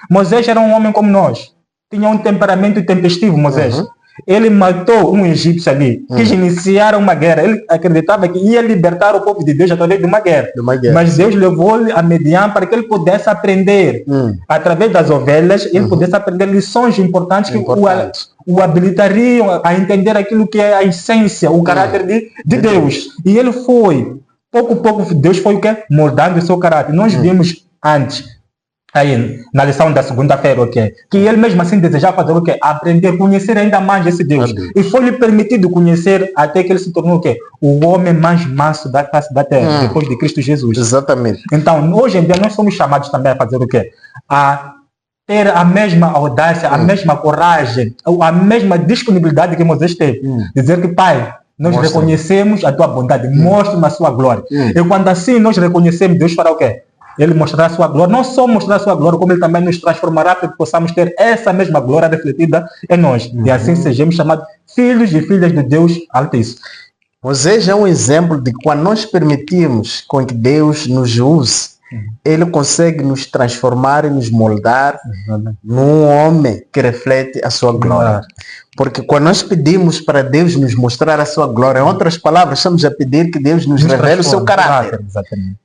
Moisés era um homem como nós. Tinha um temperamento tempestivo, Moisés. Ele matou um egípcio ali, quis iniciar uma guerra. Ele acreditava que ia libertar o povo de Deus através de uma guerra. Mas Deus levou-lhe a Midian para que ele pudesse aprender, através das ovelhas, ele pudesse aprender lições importantes que o habilitariam a entender aquilo que é a essência, o caráter de Deus. E ele foi, pouco a pouco, Deus foi o quê? Moldando o seu caráter. Nós vimos antes, aí, na lição da segunda-feira, okay, que ele mesmo assim desejava fazer o quê? Aprender, conhecer ainda mais esse Deus. E foi-lhe permitido conhecer até que ele se tornou o quê? O homem mais manso da face da terra, depois de Cristo Jesus. Exatamente. Então, hoje em dia, nós somos chamados também a fazer o quê? A ter a mesma audácia, a mesma coragem, a mesma disponibilidade que Moisés teve. Dizer que, Pai, nós reconhecemos a tua bondade, mostra-me a sua glória. E quando assim nós reconhecemos, Deus fará o quê? Ele mostrará a sua glória, não só mostrará a sua glória, como ele também nos transformará para que possamos ter essa mesma glória refletida em nós. E assim sejamos chamados filhos e filhas de Deus Altíssimo. Moisés é um exemplo de que quando nós permitimos com que Deus nos use, Ele consegue nos transformar e nos moldar num homem que reflete a sua glória. Porque quando nós pedimos para Deus nos mostrar a sua glória, em outras palavras, estamos a pedir que Deus nos revele o seu caráter. Exatamente.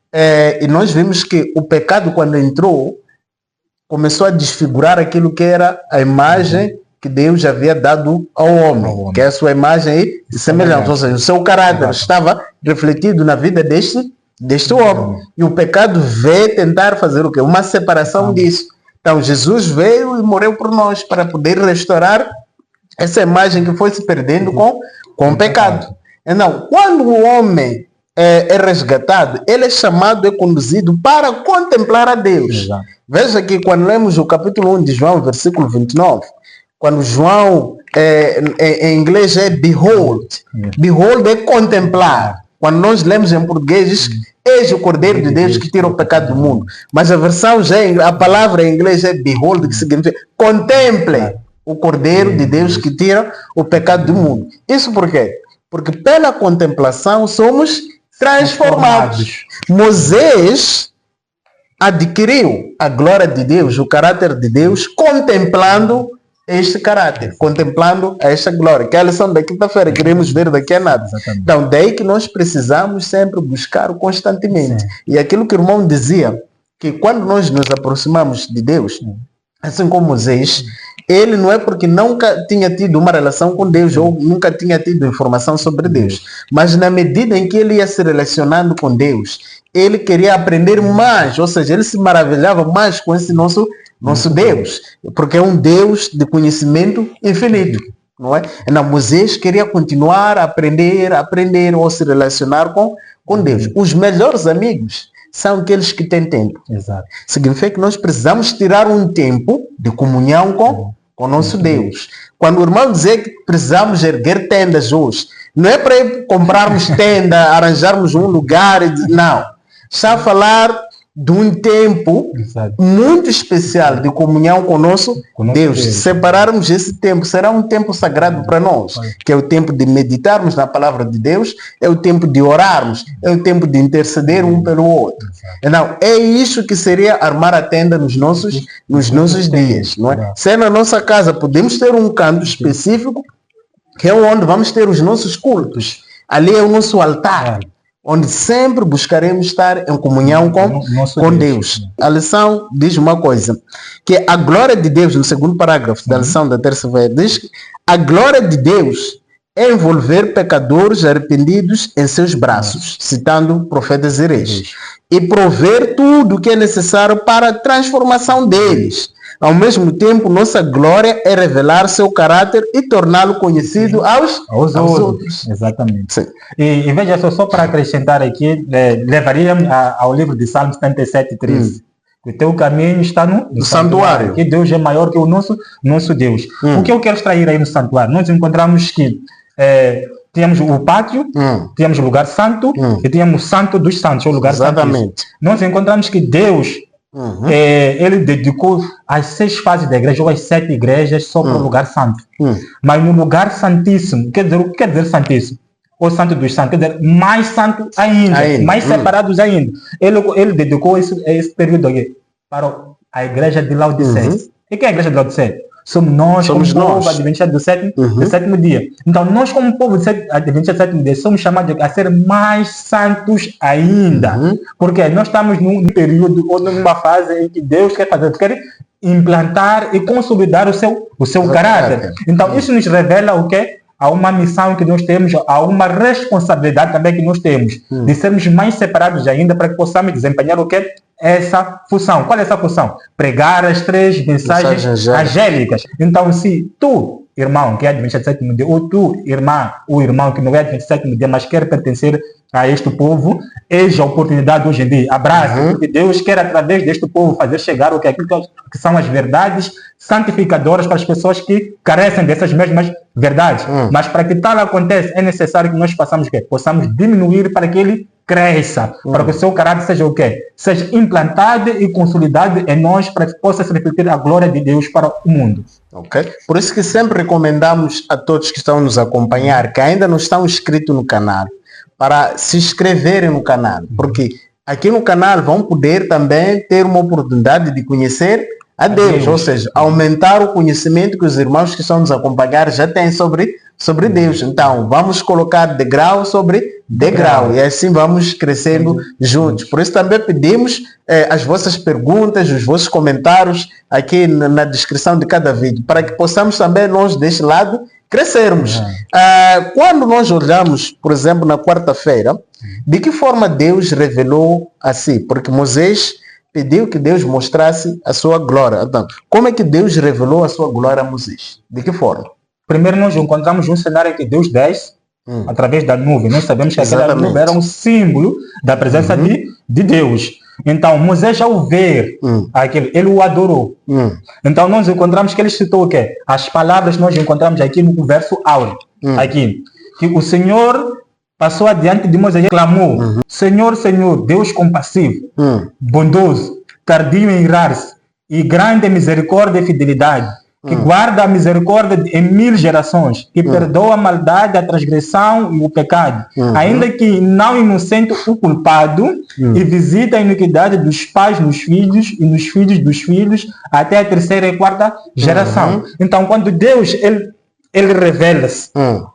E nós vimos que o pecado, quando entrou, começou a desfigurar aquilo que era a imagem que Deus havia dado ao homem, que é a sua imagem e semelhança. Ou seja, o seu caráter estava refletido na vida deste homem. E o pecado veio tentar fazer o quê? Uma separação disso. Então, Jesus veio e morreu por nós para poder restaurar essa imagem que foi se perdendo com o pecado. Então, quando o homem é resgatado, ele é chamado e conduzido para contemplar a Deus. Veja que quando lemos o capítulo 1 de João, versículo 29, quando João, em inglês é behold. Behold é contemplar. Quando nós lemos em português, diz eis o Cordeiro de Deus que tira o pecado do mundo. Mas a versão a palavra em inglês é behold, que significa contemple o Cordeiro de Deus que tira o pecado do mundo. Isso por quê? Porque pela contemplação somos transformados. Moisés adquiriu a glória de Deus, o caráter de Deus, contemplando este caráter, contemplando esta glória, que é a lição da quinta-feira, queremos ver daqui a nada. Então, daí que nós precisamos sempre buscar constantemente. E aquilo que o irmão dizia, que quando nós nos aproximamos de Deus, assim como Moisés, ele não é porque nunca tinha tido uma relação com Deus ou nunca tinha tido informação sobre Deus, mas na medida em que ele ia se relacionando com Deus, ele queria aprender mais, ou seja, ele se maravilhava mais com esse nosso Deus, porque é um Deus de conhecimento infinito, não é? Então, Moisés queria continuar a aprender ou se relacionar com Deus. Os melhores amigos são aqueles que têm tempo. Exato. Significa que nós precisamos tirar um tempo de comunhão com o nosso Deus. Quando o irmão dizer que precisamos erguer tendas hoje, não é para ir comprarmos tenda, arranjarmos um lugar, não. Está a falar de um tempo muito especial de comunhão com o nosso Deus. Se separarmos esse tempo, será um tempo sagrado para nós, que é o tempo de meditarmos na palavra de Deus, é o tempo de orarmos, é o tempo de interceder um pelo outro. Então, é isso que seria armar a tenda nos nossos dias. Não é? Se é na nossa casa, podemos ter um canto específico, que é onde vamos ter os nossos cultos. Ali é o nosso altar, onde sempre buscaremos estar em comunhão com Deus. A lição diz uma coisa, que a glória de Deus, no segundo parágrafo da lição da terça-feira, diz que a glória de Deus é envolver pecadores arrependidos em seus braços, citando o profeta Jeremias, e prover tudo o que é necessário para a transformação deles. Ao mesmo tempo, nossa glória é revelar seu caráter e torná-lo conhecido aos outros. Exatamente. Sim. E veja só para acrescentar aqui, levaria ao livro de Salmos 77, 13. O teu caminho está no santuário. Que Deus é maior que o nosso Deus. O que eu quero extrair aí no santuário? Nós encontramos que tínhamos o pátio, tínhamos o lugar santo e tínhamos o santo dos santos, o lugar santo. Nós encontramos que Deus ele dedicou as 6 fases da igreja, ou as 7 igrejas, só para o lugar santo. Mas no lugar santíssimo, o que quer dizer santíssimo? O santo dos santos, quer dizer, mais santo ainda. Mais separados ainda. Ele dedicou esse período aqui para a igreja de Laodiceia. E quem é a igreja de Laodiceia? Somos nós, como povo adventista do sétimo dia. Então, nós como povo adventista do sétimo dia, somos chamados a ser mais santos ainda. Porque nós estamos num período ou numa fase em que Deus quer implantar e consolidar o seu caráter. Então, isso nos revela o quê? Há uma missão que nós temos, há uma responsabilidade também que nós temos, de sermos mais separados ainda para que possamos desempenhar o quê? essa função. Qual é essa função? Pregar as 3 mensagens angélicas. Então, se tu, irmão, que é adventista do 7º dia, ou tu, irmã, ou irmão que não é adventista do 7º dia, mas quer pertencer a este povo, eis a oportunidade hoje em dia. Abraça, porque Deus quer, através deste povo, fazer chegar o que aquilo que são as verdades santificadoras para as pessoas que carecem dessas mesmas verdades. Mas para que tal aconteça, é necessário que nós possamos diminuir para que ele cresça, para que o seu caráter seja o quê? Seja implantado e consolidado em nós, para que possa se refletir a glória de Deus para o mundo. Ok? Por isso que sempre recomendamos a todos que estão nos acompanhar, que ainda não estão inscritos no canal, para se inscreverem no canal, porque aqui no canal vão poder também ter uma oportunidade de conhecer a Deus, ou seja, aumentar o conhecimento que os irmãos que estão nos acompanhar já têm sobre Deus. Então, vamos colocar degrau sobre degrau e assim vamos crescendo juntos. Por isso também pedimos as vossas perguntas, os vossos comentários aqui na descrição de cada vídeo, para que possamos também nós deste lado crescermos. Quando nós olhamos, por exemplo, na quarta-feira, de que forma Deus revelou a si? Porque Moisés pediu que Deus mostrasse a sua glória. Então, como é que Deus revelou a sua glória a Moisés? De que forma? Primeiro nós encontramos um cenário em que Deus desce através da nuvem. Nós sabemos que aquela nuvem era um símbolo da presença de Deus. Então, Moisés, ao ver aquilo, ele o adorou. Então, nós encontramos que ele citou o quê? As palavras nós encontramos aqui no verso áureo. Aqui. Que o Senhor passou adiante de Moisés e clamou: Senhor, Senhor, Deus compassivo, bondoso, tardio em irar-se, e grande em misericórdia e fidelidade, que guarda a misericórdia em 1000 gerações, que perdoa a maldade, a transgressão e o pecado, ainda que não inocente o culpado, e visita a iniquidade dos pais nos filhos e nos filhos dos filhos, até a 3ª e 4ª geração. Então, quando Deus ele revela-se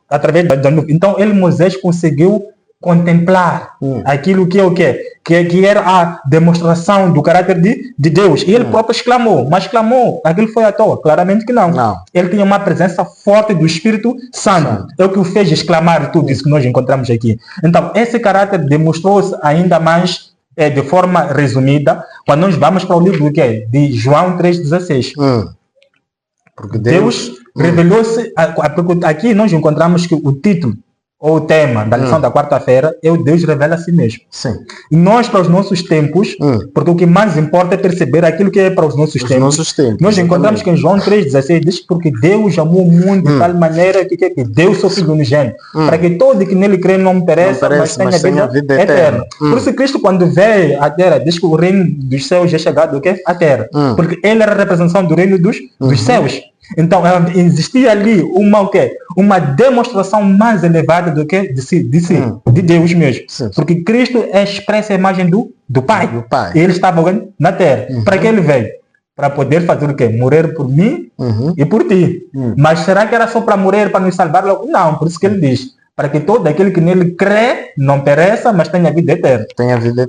através da nuvem, então Moisés conseguiu contemplar aquilo que é o quê? Que era a demonstração do caráter de Deus. E ele próprio exclamou, mas clamou, aquilo foi à toa? Claramente que não. Ele tinha uma presença forte do Espírito Santo. É o que o fez exclamar tudo isso que nós encontramos aqui. Então, esse caráter demonstrou-se ainda mais de forma resumida quando nós vamos para o livro de João 3,16. Porque Deus revelou-se, aqui nós encontramos que o título ou o tema da lição da quarta-feira é o Deus revela a si mesmo. Sim. E nós, para os nossos tempos, porque o que mais importa é perceber aquilo que é para os nossos tempos. Nós encontramos que em João 3,16 diz que porque Deus amou o mundo de tal maneira que Deus seu Filho unigênito, para que todo que nele crê não pereça, mas tenha vida eterna. Por isso Cristo, quando veio à terra, diz que o reino dos céus é chegado à terra, porque ele era a representação do reino dos céus. Então, existia ali uma demonstração mais elevada do que de Deus mesmo. Porque Cristo é expressa a imagem do Pai. E ele estava na terra. Para que ele veio? Para poder fazer o quê? Morrer por mim e por ti. Mas será que era só para morrer, para nos salvar logo? Não, por isso que ele diz: para que todo aquele que nele crê não pereça, mas tenha vida eterna.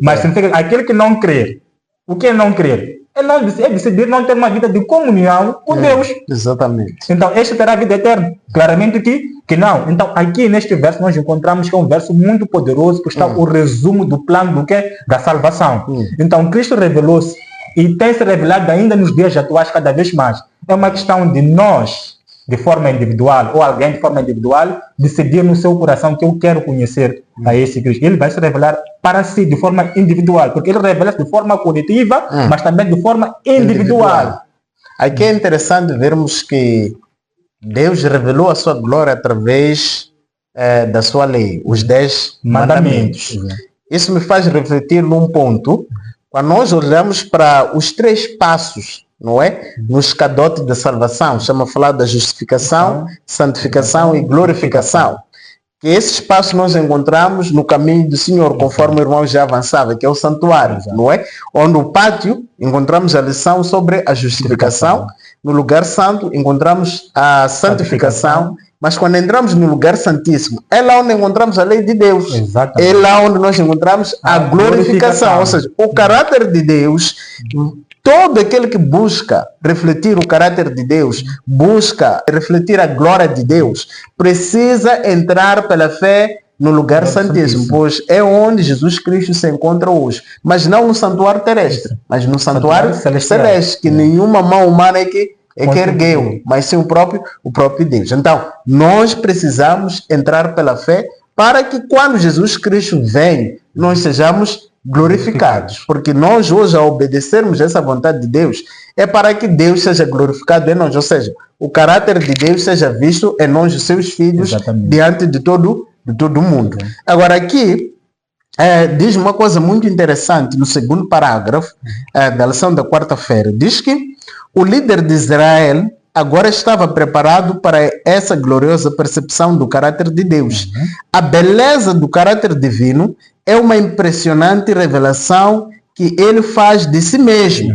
Mas significa aquele que não crer. O que é não crer? É decidir não ter uma vida de comunhão com Deus. Exatamente. Então, este terá vida eterna? Claramente que não. Então, aqui neste verso nós encontramos que é um verso muito poderoso, que está o resumo do plano da salvação. Então, Cristo revelou-se e tem se revelado ainda nos dias atuais cada vez mais. É uma questão de nós, de forma individual, ou alguém de forma individual, decidir no seu coração que eu quero conhecer a esse Cristo. Ele vai se revelar para si de forma individual, porque ele revela-se de forma coletiva, mas também de forma individual. Aqui é interessante vermos que Deus revelou a sua glória através da sua lei, os 10 mandamentos. Isso me faz refletir num ponto, quando nós olhamos para os 3 passos, não é? No escadote da salvação, chama falar da justificação, santificação e glorificação. Que esses passos nós encontramos no caminho do Senhor, conforme o irmão já avançava, que é o santuário, não é? Onde no pátio encontramos a lição sobre a justificação, no lugar santo encontramos a santificação, mas quando entramos no lugar santíssimo, é lá onde encontramos a lei de Deus. É lá onde nós encontramos a glorificação, ou seja, o caráter de Deus. Todo aquele que busca refletir o caráter de Deus, busca refletir a glória de Deus, precisa entrar pela fé no lugar É santíssimo, santíssimo. pois é onde Jesus Cristo se encontra hoje. Mas não no santuário terrestre, mas no santuário Santuário celeste, celestial. que nenhuma mão humana é que ergueu, Contribuiu. mas sim o próprio Deus. Então, nós precisamos entrar pela fé para que quando Jesus Cristo vem, nós sejamos glorificados. Porque nós hoje, ao obedecermos essa vontade de Deus, é para que Deus seja glorificado em nós. Ou seja, o caráter de Deus seja visto em nós, os seus filhos, Exatamente. diante de todo o mundo. Agora, aqui, diz uma coisa muito interessante no segundo parágrafo da lição da quarta-feira. Diz que o líder de Israel agora estava preparado para essa gloriosa percepção do caráter de Deus. A beleza do caráter divino é uma impressionante revelação que ele faz de si mesmo.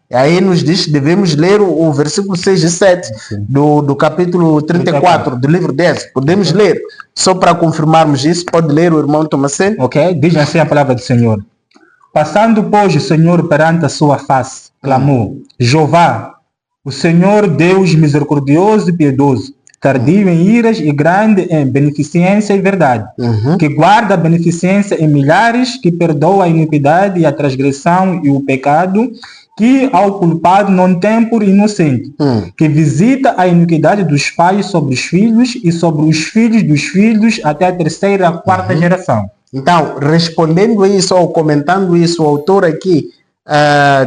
E aí nos diz que devemos ler o versículo 6 e 7 do capítulo 34 do livro de Êxodo. Podemos ler, só para confirmarmos isso, pode ler o irmão Tomaceno. Ok? Diz assim a palavra do Senhor. Passando, pois, o Senhor perante a sua face, clamou: Jeová, o Senhor Deus misericordioso e piedoso, tardio em iras e grande em beneficência e verdade, que guarda a beneficência em milhares, que perdoa a iniquidade e a transgressão e o pecado, que ao culpado não tem por inocente, que visita a iniquidade dos pais sobre os filhos e sobre os filhos dos filhos até a terceira e a quarta geração. Então, respondendo isso ou comentando isso, o autor aqui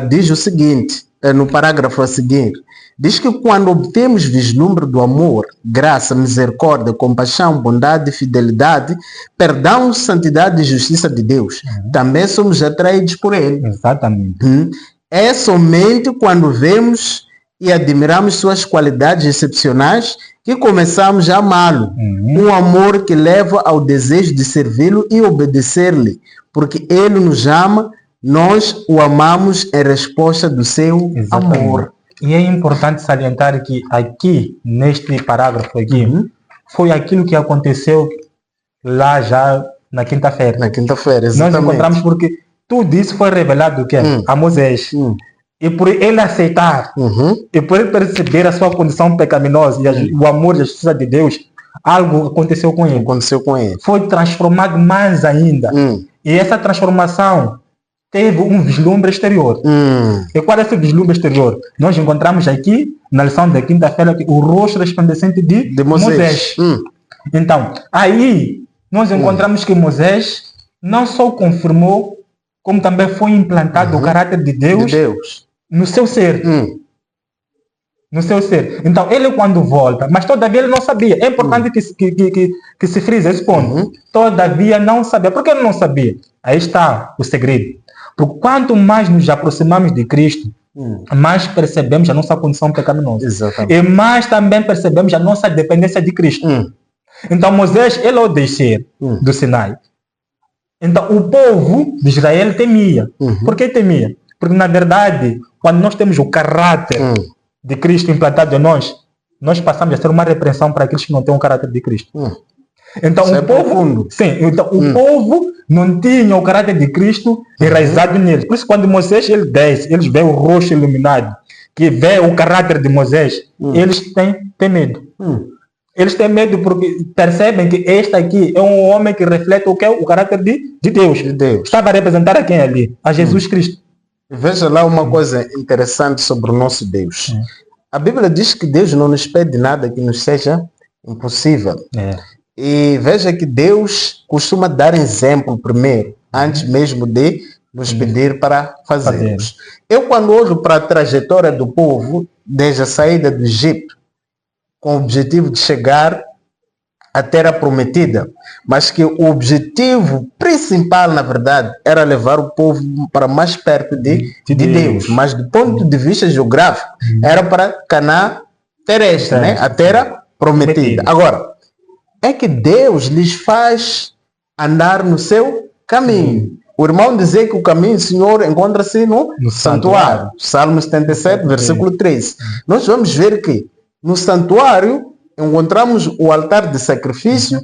diz o seguinte, no parágrafo a seguir, diz que quando obtemos vislumbre do amor, graça, misericórdia, compaixão, bondade, fidelidade, perdão, santidade e justiça de Deus, também somos atraídos por ele. Exatamente. É somente quando vemos e admiramos suas qualidades excepcionais que começamos a amá-lo. Um amor que leva ao desejo de servi-lo e obedecer-lhe, porque ele nos ama, nós o amamos em resposta do seu amor. E é importante salientar que aqui, neste parágrafo aqui, foi aquilo que aconteceu lá já na quinta-feira. Na quinta-feira, exatamente. Nós encontramos porque tudo isso foi revelado o quê? A Moisés. E por ele aceitar, e por ele perceber a sua condição pecaminosa e o amor e a justiça de Deus, algo aconteceu com ele. Foi transformado mais ainda. E essa transformação teve um vislumbre exterior. E qual é esse vislumbre exterior? Nós encontramos aqui, na lição da quinta-feira, o rosto resplandecente de Moisés. Então, aí nós encontramos que Moisés não só confirmou, como também foi implantado o caráter de Deus no seu ser. No seu ser. Então, ele quando volta, mas todavia ele não sabia. É importante que se frise esse ponto. Todavia não sabia. Por que ele não sabia? Aí está o segredo. Porque quanto mais nos aproximamos de Cristo, mais percebemos a nossa condição pecaminosa. Exatamente. E mais também percebemos a nossa dependência de Cristo. Então Moisés, ele ao descer do Sinai, então o povo de Israel temia. Por que temia? Porque na verdade, quando nós temos o caráter de Cristo implantado em nós passamos a ser uma repreensão para aqueles que não têm o caráter de Cristo. Então o povo, o povo não tinha o caráter de Cristo enraizado neles. Por isso quando Moisés ele desce, eles veem o rosto iluminado, que vê o caráter de Moisés, eles têm medo. Eles têm medo porque percebem que este aqui é um homem que reflete o que é o caráter de Deus. Estava a representar a quem ali? A Jesus Cristo. Veja lá uma coisa interessante sobre o nosso Deus. A Bíblia diz que Deus não nos pede nada que nos seja impossível. E veja que Deus costuma dar exemplo primeiro, antes mesmo de nos pedir para fazermos. Eu quando olho para a trajetória do povo, desde a saída do Egito, com o objetivo de chegar à terra prometida, mas que o objetivo principal, na verdade, era levar o povo para mais perto de Deus. Mas do ponto de vista geográfico, era para Canaã terrestre, né? A terra prometida. Agora, é que Deus lhes faz andar no seu caminho. O irmão dizia que o caminho do Senhor encontra-se no santuário. Salmo 77, versículo 13. Nós vamos ver que no santuário encontramos o altar de sacrifício,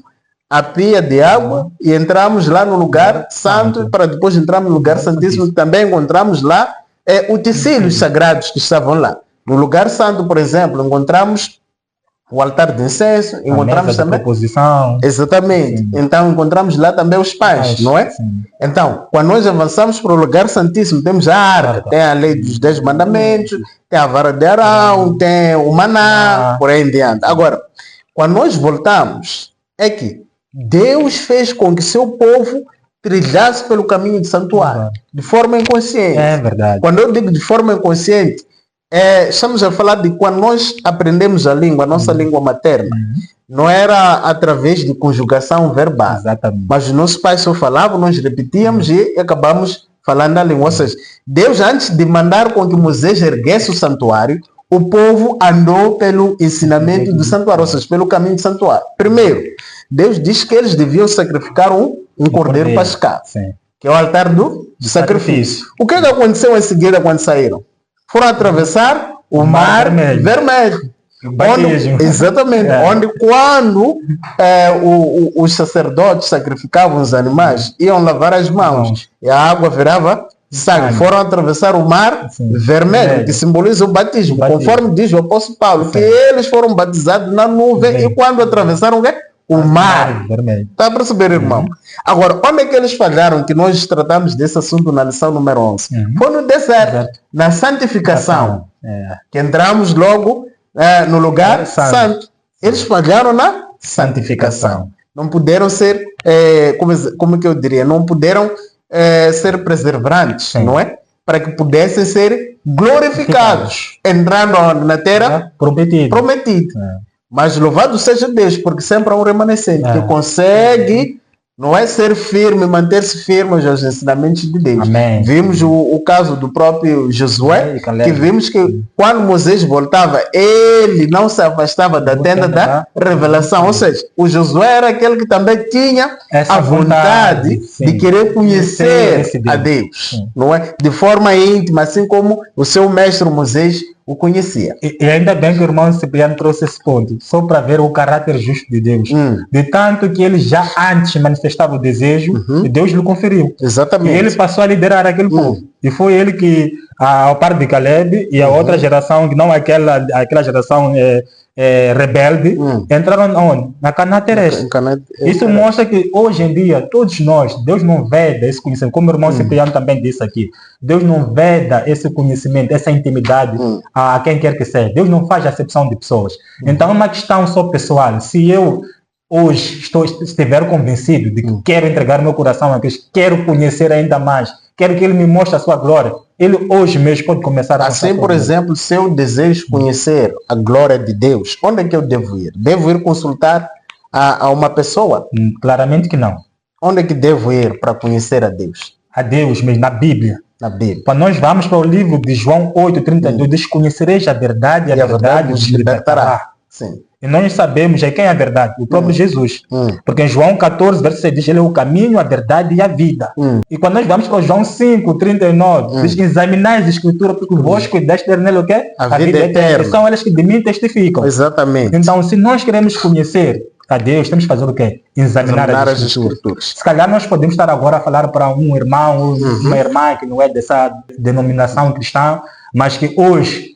a pia de água e entramos lá no lugar santo, para depois entrarmos no lugar santíssimo, também encontramos lá utensílios sagrados que estavam lá. No lugar santo, por exemplo, encontramos o altar de incenso, A encontramos mesa da também. proposição. Exatamente. Sim. Então encontramos lá também os pães, não é? Sim. Então, quando nós avançamos para o lugar santíssimo, temos a arca, tem a lei dos 10 mandamentos, tem a vara de Arão, tem o maná, por aí em diante. Agora, quando nós voltamos, é que Deus fez com que seu povo trilhasse pelo caminho de santuário, de forma inconsciente. É verdade. Quando eu digo de forma inconsciente, estamos a falar de quando nós aprendemos a língua, a nossa língua materna. Não era através de conjugação verbal. Exatamente. Mas os nossos pais só falavam, nós repetíamos e acabamos falando a língua. Ou seja, Deus, antes de mandar com que Moisés erguesse o santuário, o povo andou pelo ensinamento do santuário, ou seja, pelo caminho do santuário. Primeiro, Deus diz que eles deviam sacrificar um cordeiro pascal, Sim. que é o altar do sacrifício. O que aconteceu em seguida quando saíram? Foram atravessar o mar vermelho. Onde, exatamente, onde quando os sacerdotes sacrificavam os animais, iam lavar as mãos e a água virava sangue. Foram atravessar o mar vermelho, que simboliza o batismo, conforme diz o apóstolo Paulo, que eles foram batizados na nuvem e quando atravessaram o mar vermelho. Está a perceber, irmão? Agora, onde é que eles falharam, que nós tratamos desse assunto na lição número 11? Foi no deserto, na santificação, que entramos logo no lugar santo. Eles falharam na santificação. Não puderam ser, como que eu diria, não puderam ser preservantes, não é? Para que pudessem ser glorificados, entrando na terra prometida. Mas louvado seja Deus, porque sempre há um remanescente que consegue, não é, ser firme, manter-se firme aos ensinamentos de Deus. Amém. Vimos o caso do próprio Josué, que vimos que quando Moisés voltava, ele não se afastava da tenda da revelação. Ou seja, o Josué era aquele que também tinha a vontade de querer conhecer a Deus, não é? De forma íntima, assim como o seu mestre Moisés o conhecia. E ainda bem que o irmão Cipriano trouxe esse ponto, só para ver o caráter justo de Deus. De tanto que ele já antes manifestava o desejo, e Deus lhe conferiu. Exatamente. E ele passou a liderar aquele povo. E foi ele que, ao par de Caleb e a outra geração, que não aquela geração rebelde, entraram onde? Na Canaã terrestre. Isso mostra que hoje em dia, todos nós, Deus não veda esse conhecimento, como o irmão Cipriano também disse aqui, Deus não veda esse conhecimento, essa intimidade a quem quer que seja. Deus não faz acepção de pessoas. Então é uma questão só pessoal. Se eu hoje estiver convencido de que quero entregar meu coração a Cristo, quero conhecer ainda mais, quero que Ele me mostre a sua glória, Ele hoje mesmo pode começar a assim, por exemplo, se eu desejo conhecer a glória de Deus, onde é que eu devo ir? Devo ir consultar a uma pessoa? Claramente que não. Onde é que devo ir para conhecer a Deus? A Deus mesmo, na Bíblia. Na Bíblia. Quando nós vamos para o livro de João 8:32, diz: conhecereis a verdade e a verdade vos libertará. Sim. E nós sabemos quem é a verdade, o próprio Jesus. Porque em João 14, verso 6 diz: Ele é o caminho, a verdade e a vida. E quando nós vamos para João 5:39, diz: examinai as escrituras, porque vós cuidaste ter nele o quê? A vida eterna. São elas que de mim testificam. Exatamente. Então, se nós queremos conhecer a Deus, temos que fazer o quê? Examinar as escrituras. Se calhar nós podemos estar agora a falar para um irmão ou uma irmã que não é dessa denominação cristã, mas que hoje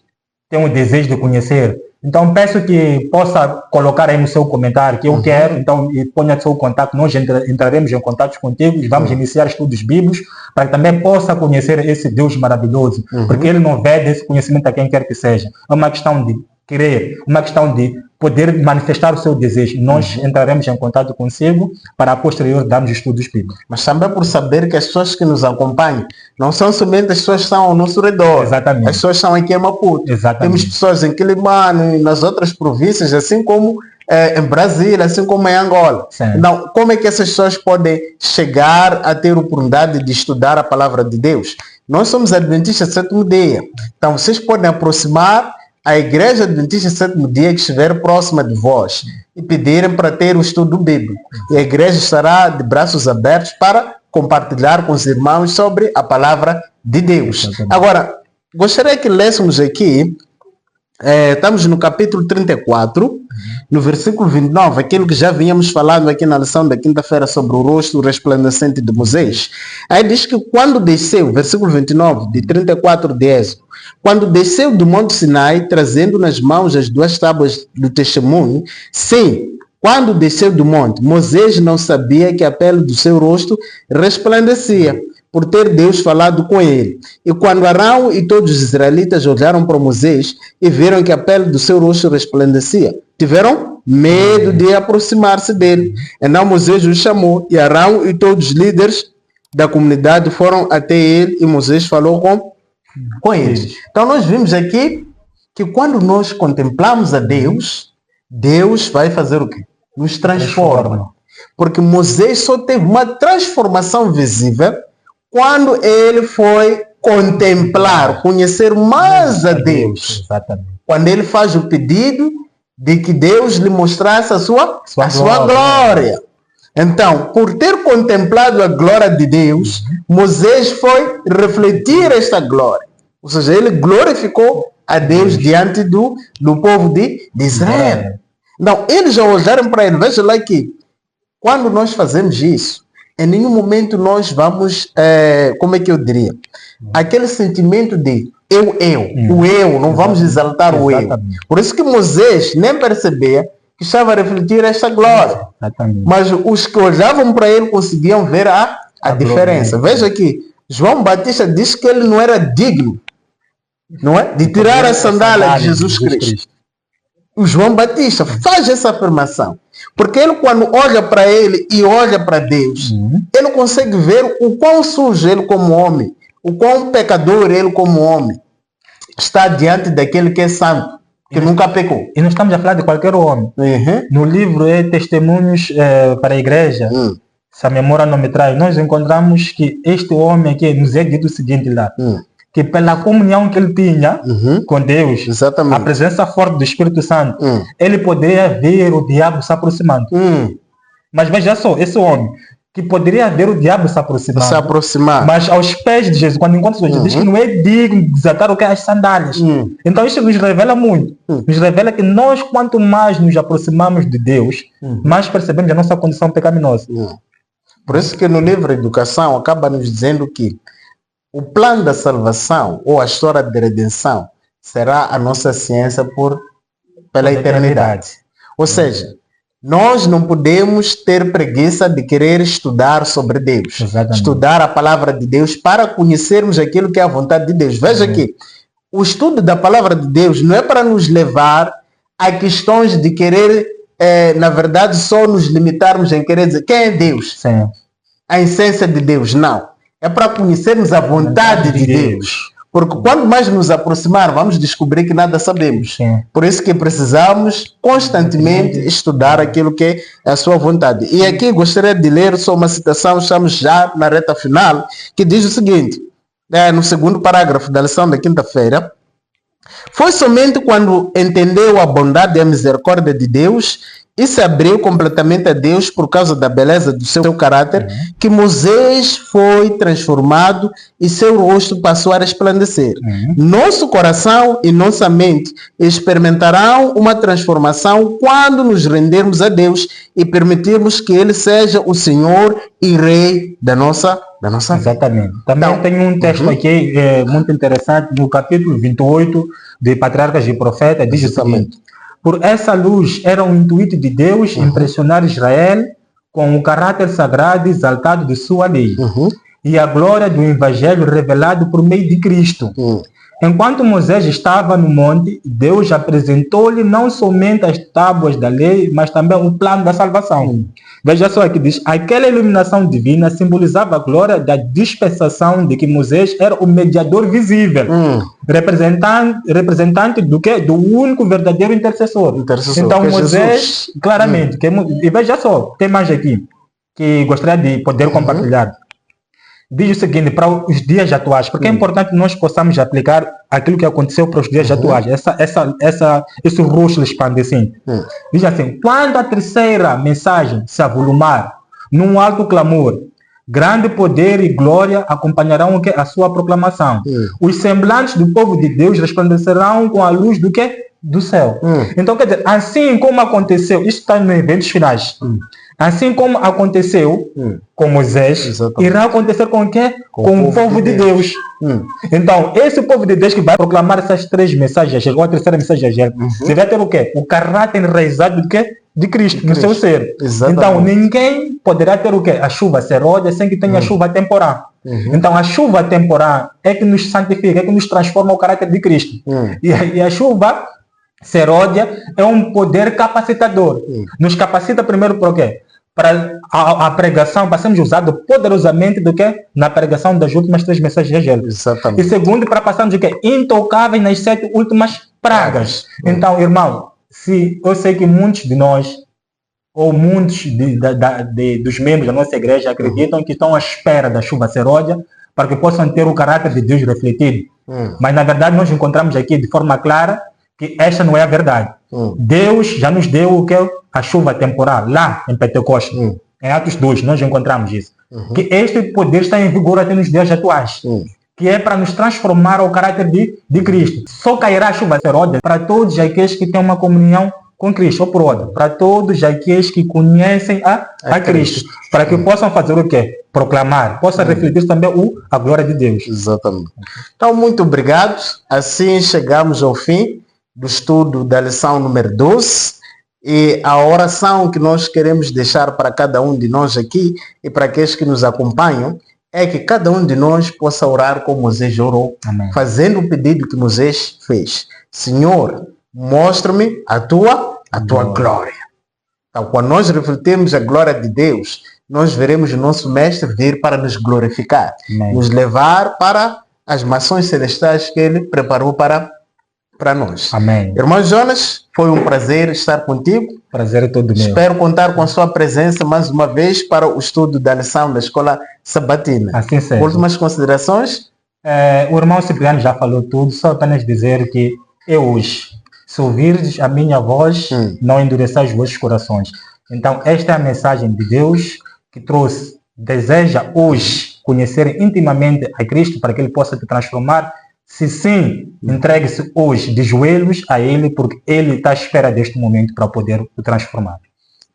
tem o desejo de conhecer. Então peço que possa colocar aí no seu comentário que eu quero, então e ponha seu contato, nós entraremos em contato contigo e vamos iniciar estudos bíblicos para que também possa conhecer esse Deus maravilhoso, porque Ele não vede esse conhecimento a quem quer que seja. É uma questão de querer, uma questão de poder manifestar o seu desejo. Nós entraremos em contato consigo para a posterior darmos estudos bíblicos. Mas também por saber que as pessoas que nos acompanham não são somente as pessoas que estão ao nosso redor. Exatamente. As pessoas estão aqui em Maputo. Exatamente. Temos pessoas em Quilimano e nas outras províncias, assim como em Brasília, assim como em Angola. Sim. Então, como é que essas pessoas podem chegar a ter a oportunidade de estudar a palavra de Deus? Nós somos adventistas do sétimo dia. Então, vocês podem aproximar a Igreja Adventista do Sétimo Dia que estiver próxima de vós e pedirem para ter o estudo bíblico. E a igreja estará de braços abertos para compartilhar com os irmãos sobre a palavra de Deus. Agora, gostaria que lêssemos aqui Estamos no capítulo 34, no versículo 29, aquilo que já vínhamos falando aqui na lição da quinta-feira sobre o rosto resplandecente de Moisés. Aí diz que quando desceu, versículo 29 de 34 de Êxodo, quando desceu do Monte Sinai, trazendo nas mãos as 2 tábuas do testemunho, sim, quando desceu do monte, Moisés não sabia que a pele do seu rosto resplandecia, por ter Deus falado com ele. E quando Arão e todos os israelitas olharam para Moisés e viram que a pele do seu rosto resplandecia, tiveram medo de aproximar-se dele. Então Moisés os chamou, e Arão e todos os líderes da comunidade foram até ele, e Moisés falou com eles. Então nós vimos aqui que quando nós contemplamos a Deus, Deus vai fazer o quê? Nos transforma. Porque Moisés só teve uma transformação visível quando ele foi contemplar, conhecer mais a Deus. Exatamente. Quando ele faz o pedido de que Deus lhe mostrasse a sua glória. Então, por ter contemplado a glória de Deus, Moisés foi refletir esta glória. Ou seja, ele glorificou a Deus diante do povo de Israel. Então, eles já olharam para ele. Veja lá que quando nós fazemos isso, em nenhum momento nós vamos, como é que eu diria? Aquele sentimento de o eu, não vamos exaltar o eu. Por isso que Moisés nem percebia que estava a refletir esta glória. Mas os que olhavam para ele conseguiam ver a diferença. Veja que João Batista disse que ele não era digno, não é? De tirar a sandália de Jesus Cristo. O João Batista faz essa afirmação. Porque ele, quando olha para ele e olha para Deus, ele consegue ver o quão sujo ele como homem, o quão pecador ele como homem está diante daquele que é santo, que nunca pecou. E não estamos a falar de qualquer homem. No livro Testemunhos para a Igreja, se a memória não me traz, nós encontramos que este homem aqui nos é dito o seguinte lá, que pela comunhão que ele tinha com Deus, a presença forte do Espírito Santo, ele poderia ver o diabo se aproximando. Mas veja só, esse homem, que poderia ver o diabo se aproximar. Mas aos pés de Jesus, quando encontra Jesus, diz que não é digno de desatar o que é as sandálias. Então isso nos revela muito. Nos revela que nós, quanto mais nos aproximamos de Deus, mais percebemos a nossa condição pecaminosa. Por isso que no livro Educação acaba nos dizendo que o plano da salvação, ou a história de redenção, será a nossa ciência pela eternidade. Ou seja, nós não podemos ter preguiça de querer estudar sobre Deus. Estudar a palavra de Deus para conhecermos aquilo que é a vontade de Deus. Veja que o estudo da palavra de Deus não é para nos levar a questões de querer, na verdade, só nos limitarmos em querer dizer quem é Deus. A essência de Deus, não. É para conhecermos a vontade de Deus. Porque quanto mais nos aproximar, vamos descobrir que nada sabemos. Por isso que precisamos constantemente estudar aquilo que é a sua vontade. E aqui gostaria de ler só uma citação, estamos já na reta final, que diz o seguinte, no segundo parágrafo da lição da quinta-feira: foi somente quando entendeu a bondade e a misericórdia de Deus e se abriu completamente a Deus por causa da beleza do seu caráter, que Moisés foi transformado e seu rosto passou a resplandecer. Nosso coração e nossa mente experimentarão uma transformação quando nos rendermos a Deus e permitirmos que Ele seja o Senhor e Rei da nossa vida. Exatamente. Também tem um texto aqui muito interessante, no capítulo 28 de Patriarcas e Profetas, diz o seguinte: por essa luz era o intuito de Deus impressionar Israel com o caráter sagrado e exaltado de sua lei e a glória do Evangelho revelado por meio de Cristo. Enquanto Moisés estava no monte, Deus apresentou-lhe não somente as tábuas da lei, mas também o plano da salvação. Veja só aqui, diz, aquela iluminação divina simbolizava a glória da dispensação de que Moisés era o mediador visível, representante do quê? Do único verdadeiro intercessor. Então Moisés, claramente, e veja só, tem mais aqui, que gostaria de poder compartilhar. Diz o seguinte, para os dias atuais, porque é importante nós possamos aplicar aquilo que aconteceu para os dias atuais, esse rosto resplandecente. Diz assim, quando a terceira mensagem se avolumar num alto clamor, grande poder e glória acompanharão o quê? A sua proclamação. Os semblantes do povo de Deus resplandecerão com a luz do quê? Do céu. Então, quer dizer, assim como aconteceu, isto está nos eventos finais. Assim como aconteceu com Moisés, Exatamente. irá acontecer com o quê? Com o povo de Deus. Então, esse povo de Deus que vai proclamar essas 3 mensagens, ou a terceira mensagem, deve ter o quê? O caráter enraizado do quê? De Cristo, no seu ser. Exatamente. Então, ninguém poderá ter o quê? A chuva seródia sem que tenha a chuva temporal. Então, a chuva temporal é que nos santifica, é que nos transforma o caráter de Cristo. E a chuva seródia é um poder capacitador. Nos capacita primeiro por quê? Para a pregação, para sermos usados poderosamente do que? Na pregação das últimas 3 mensagens angélicas. Exatamente. E segundo, para passarmos o quê? Intocáveis nas 7 últimas pragas. Então, irmão, se eu sei que muitos de nós, ou muitos dos membros da nossa igreja acreditam que estão à espera da chuva seródia para que possam ter o caráter de Deus refletido. Mas, na verdade, nós encontramos aqui de forma clara que esta não é a verdade. Deus já nos deu o que é a chuva temporal, lá em Pentecostes. Em Atos 2, nós encontramos isso. Que este poder está em vigor até nos dias atuais. Que é para nos transformar ao caráter de Cristo. Só cairá a chuva seródia para todos aqueles que têm uma comunhão com Cristo, ou por ordem, para todos aqueles que conhecem a Cristo. Para que possam fazer o quê? Proclamar, possam refletir também a glória de Deus. Exatamente. Então, muito obrigado. Assim chegamos ao fim do estudo da lição número 12, e a oração que nós queremos deixar para cada um de nós aqui e para aqueles que nos acompanham é que cada um de nós possa orar como Moisés orou. Amém. Fazendo o pedido que Moisés fez. Senhor, mostra-me a tua glória. Então, quando nós refletirmos a glória de Deus, nós veremos o nosso Mestre vir para nos glorificar. Amém. Nos levar para as mações celestiais que Ele preparou para nós. Amém. Irmão Jonas, foi um prazer estar contigo. Prazer é todo meu. Espero contar com a sua presença mais uma vez para o estudo da lição da Escola Sabatina. Assim seja. Últimas considerações? O irmão Cipriano já falou tudo, só apenas dizer que eu hoje, se ouvirdes a minha voz, não endureçais os vossos corações. Então, esta é a mensagem de Deus que trouxe. Deseja hoje conhecer intimamente a Cristo para que Ele possa te transformar. Se sim, entregue-se hoje de joelhos a Ele, porque Ele está à espera deste momento para poder o transformar.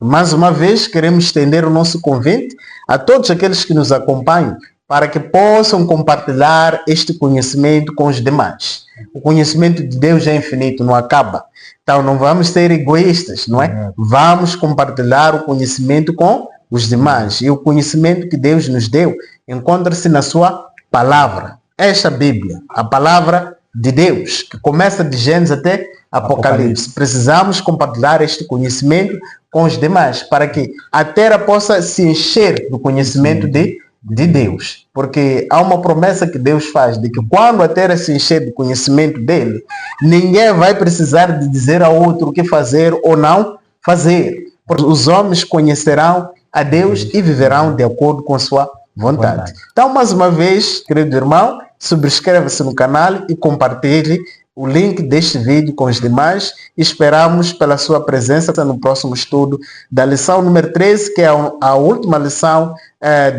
Mais uma vez, queremos estender o nosso convite a todos aqueles que nos acompanham para que possam compartilhar este conhecimento com os demais. O conhecimento de Deus é infinito, não acaba. Então, não vamos ser egoístas, não é? Vamos compartilhar o conhecimento com os demais. E o conhecimento que Deus nos deu encontra-se na sua palavra. Esta Bíblia, a palavra de Deus, que começa de Gênesis até Apocalipse. Precisamos compartilhar este conhecimento com os demais, para que a terra possa se encher do conhecimento de Deus. Porque há uma promessa que Deus faz, de que quando a terra se encher do conhecimento dele, ninguém vai precisar de dizer a outro o que fazer ou não fazer. Porque os homens conhecerão a Deus e viverão de acordo com a sua vontade. Então, mais uma vez, querido irmão, subscreva-se no canal e compartilhe o link deste vídeo com os demais. Esperamos pela sua presença no próximo estudo da lição número 13, que é a última lição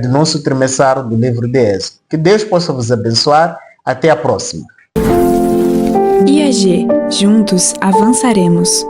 do nosso trimestral do livro de Êxodo. Que Deus possa vos abençoar. Até a próxima. IAG, juntos avançaremos.